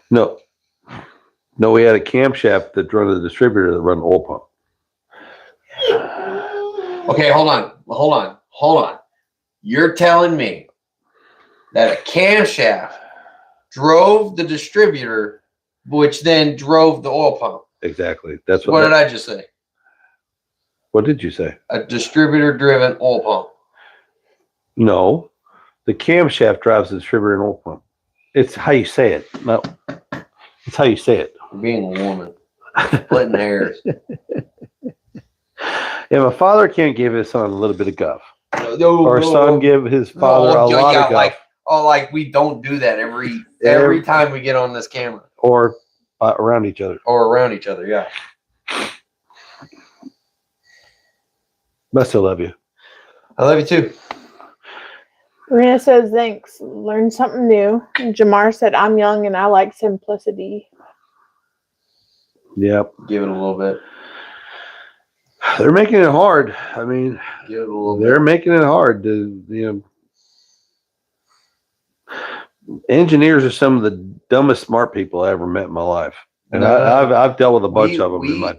no, we had a camshaft that run the distributor that run the oil pump. Okay, hold on. You're telling me that a camshaft drove the distributor, which then drove the oil pump. Exactly. That's What did I just say? What did you say? A distributor driven oil pump. No, the camshaft drives the distributor and oil pump. It's how you say it. No, it's how you say it. You're being a woman. Splitting hairs. If a father can't give his son a little bit of guff, No, or a son give his father a lot of guff, like we don't do that every time we get on this camera or around each other. or around each other. Yeah. I still love you. I love you too. Rena says, thanks. Learned something new. Jamar said, I'm young and I like simplicity. Yep. Give it a little bit. They're making it hard. I mean, Give it a little they're bit. making it hard. Engineers are some of the dumbest smart people I ever met in my life, and No. I've dealt with a bunch of them in my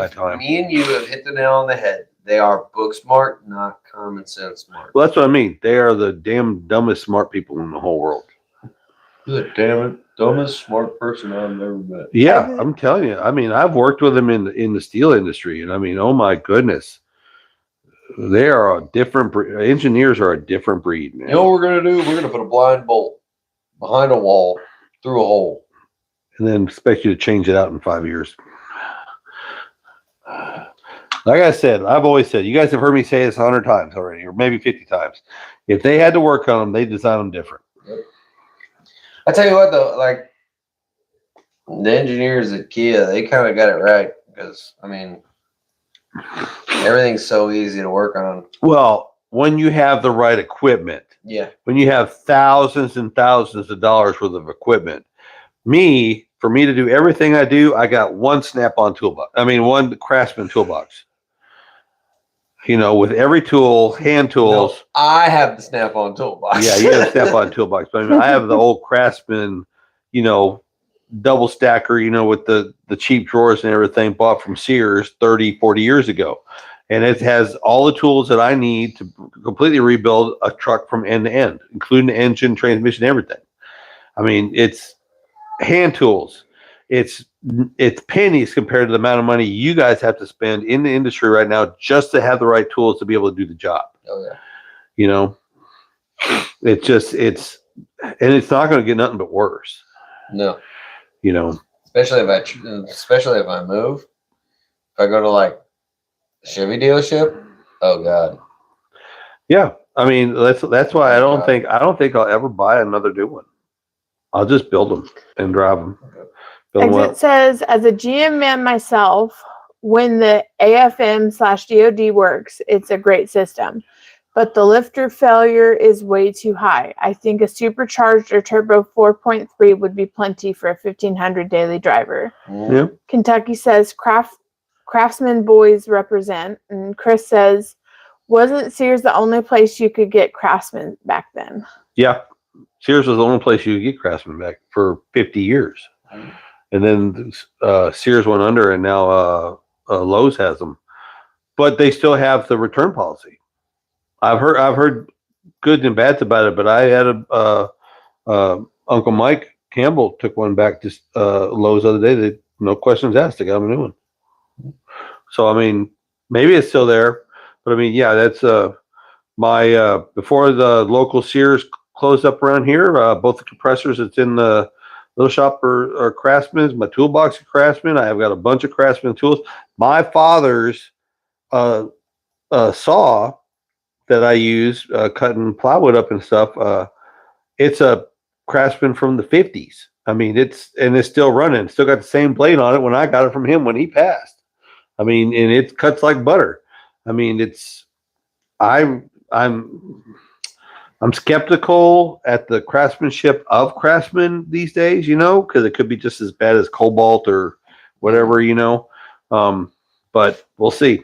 time. Me and you have hit the nail on the head. They are book smart, not common sense smart. Well, that's what I mean. They are the damn dumbest smart people in the whole world. Good damn it. Dumbest smart person I've ever met. Yeah, I'm telling you. I mean, I've worked with them in the steel industry, and I mean, oh my goodness, they are a different engineers are a different breed, man. You know what we're gonna do? We're gonna put a blind bolt behind a wall through a hole. And then expect you to change it out in 5 years. Like I said, I've always said, you guys have heard me say this 100 times already, or maybe 50 times. If they had to work on them, they design them different. I tell you what, though, like the engineers at Kia, they kind of got it right because I mean, everything's so easy to work on. Well, when you have the right equipment, Yeah, when you have thousands and thousands of dollars worth of equipment, for me to do everything I do, I got one Snap-on toolbox. I mean, one Craftsman toolbox. You know, with every tool, hand tools. no, I have the Snap-on toolbox. Yeah, you have a Snap-on toolbox. But I mean, I have the old Craftsman, double stacker, with the cheap drawers and everything bought from Sears 30, 40 years ago. And it has all the tools that I need to completely rebuild a truck from end to end, including the engine, transmission, everything. I mean, it's hand tools. It's pennies compared to the amount of money you guys have to spend in the industry right now just to have the right tools to be able to do the job. Oh yeah. It's not going to get nothing but worse. No. Especially Especially if I move. If I go to like a Chevy dealership, oh god. Yeah, I mean that's why I don't think I'll ever buy another new one. I'll just build them and drive them. Exit says, as a GM man myself, when the AFM/DOD works, it's a great system. but the lifter failure is way too high. I think a supercharged or turbo 4.3 would be plenty for a 1500 daily driver. Yeah. Kentucky says Craftsman boys represent, and Chris says, wasn't Sears the only place you could get Craftsman back then? Yeah. Sears was the only place you could get Craftsman back for 50 years. And then Sears went under, and now Lowe's has them. But they still have the return policy. I've heard good and bad about it, but I had Uncle Mike Campbell took one back to Lowe's the other day. They no questions asked. They got him a new one. So I mean, maybe it's still there, but I mean, yeah, that's my before the local Sears closed up around here. Both the compressors that's in the little shop are Craftsman's. My toolbox is Craftsman. I have got a bunch of Craftsman tools. My father's saw that I use cutting plywood up and stuff. It's a Craftsman from the 50s. I mean, it's still running. Still got the same blade on it when I got it from him when he passed. I mean, and it cuts like butter. I mean, I'm skeptical at the craftsmanship of Craftsman these days, because it could be just as bad as Cobalt or whatever, but we'll see.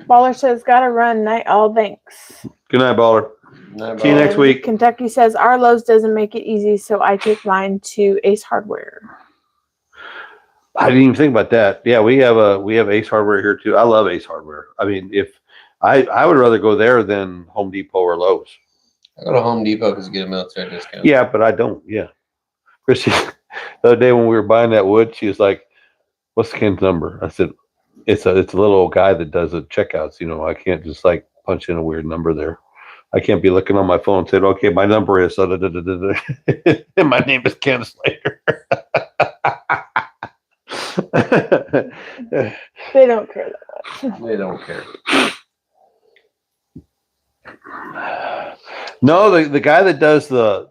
Baller says, gotta run. Night all, thanks. Good night, Baller. See you next week. Kentucky says, our Lowe's doesn't make it easy, so I take mine to Ace Hardware. I didn't even think about that. Yeah, we have Ace Hardware here too. I love Ace Hardware. I mean, if I would rather go there than Home Depot or Lowe's. I go to Home Depot because you get a military discount. Yeah, but I don't. Yeah. Chrissy, the other day when we were buying that wood, she was like, what's Ken's number? I said, it's a little old guy that does the checkouts. I can't just like punch in a weird number there. I can't be looking on my phone and saying, okay, my number is and my name is Ken Slater. They don't care that much. They don't care. No, the guy that does the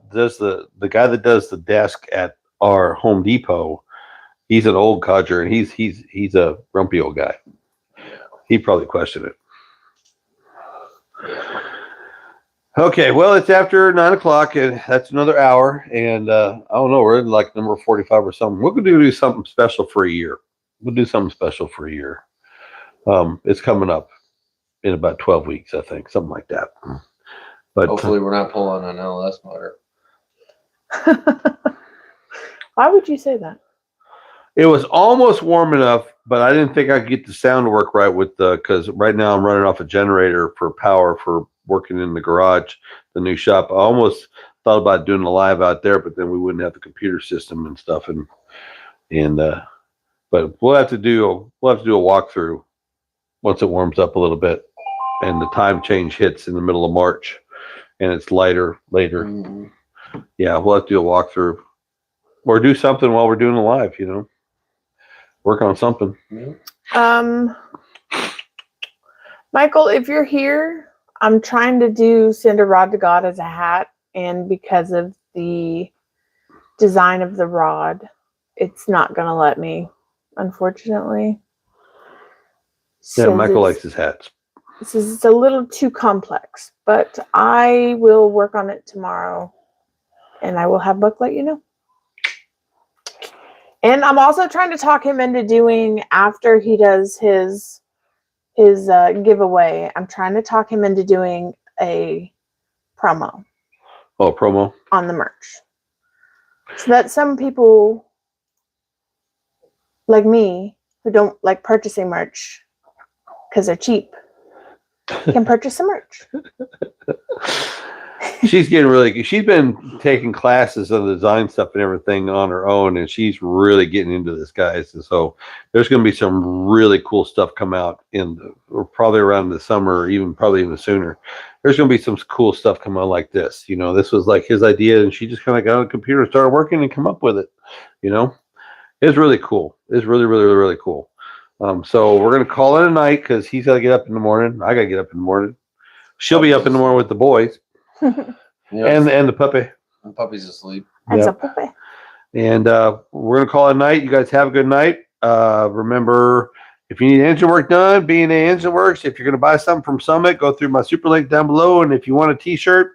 guy that does the desk at our Home Depot, he's an old codger, and he's a grumpy old guy. He'd probably question it. Okay, well, it's after 9 o'clock, and that's another hour, and I don't know, we're in like number 45 or something. We're going to do something special for a year. We'll do something special for a year. It's coming up in about 12 weeks, I think, something like that. But hopefully we're not pulling an LS motor. Why would you say that? It was almost warm enough, but I didn't think I could get the sound to work right because right now I'm running off a generator for power for working in the garage, the new shop. I almost thought about doing a live out there, but then we wouldn't have the computer system and stuff. But we'll have to do a walkthrough once it warms up a little bit and the time change hits in the middle of March and it's lighter later. Mm-hmm. Yeah, we'll have to do a walkthrough or do something while we're doing a live, work on something. Michael, if you're here, I'm trying to send a rod to God as a hat, and because of the design of the rod, it's not going to let me, unfortunately. Yeah, Michael likes his hats. It's a little too complex, but I will work on it tomorrow, and I will have Buck let you know. And I'm also trying to talk him into doing, after he does his giveaway, I'm trying to talk him into doing a promo. Oh, promo? On the merch. So that some people like me who don't like purchasing merch because they're cheap can purchase some merch. She's been taking classes on the design stuff and everything on her own, and she's really getting into this, guys. And so there's going to be some really cool stuff come out probably around the summer, or probably even sooner. There's going to be some cool stuff come out like this. This was like his idea, and she just kind of got on the computer and started working and come up with it. It's really cool. It's really, really, really, really cool. So we're going to call it a night because he's got to get up in the morning. I got to get up in the morning. She'll be up in the morning with the boys. Yes. And the puppy. The puppy's asleep. That's a puppy. And we're gonna call it a night. You guys have a good night. Remember, If you need engine work done, B&A Engine Works. If you're going to buy something from Summit, go through my super link down below. And if you want a t-shirt,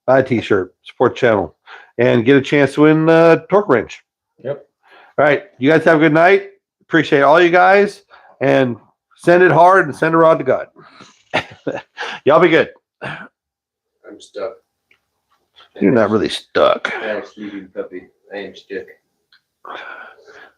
buy a t-shirt, support the channel, and get a chance to win torque wrench. Yep. All right. You guys have a good night. Appreciate all you guys, and send it hard and send a rod to God. Y'all be good. I'm stuck. You're not really stuck. Sleeping puppy. I am stuck.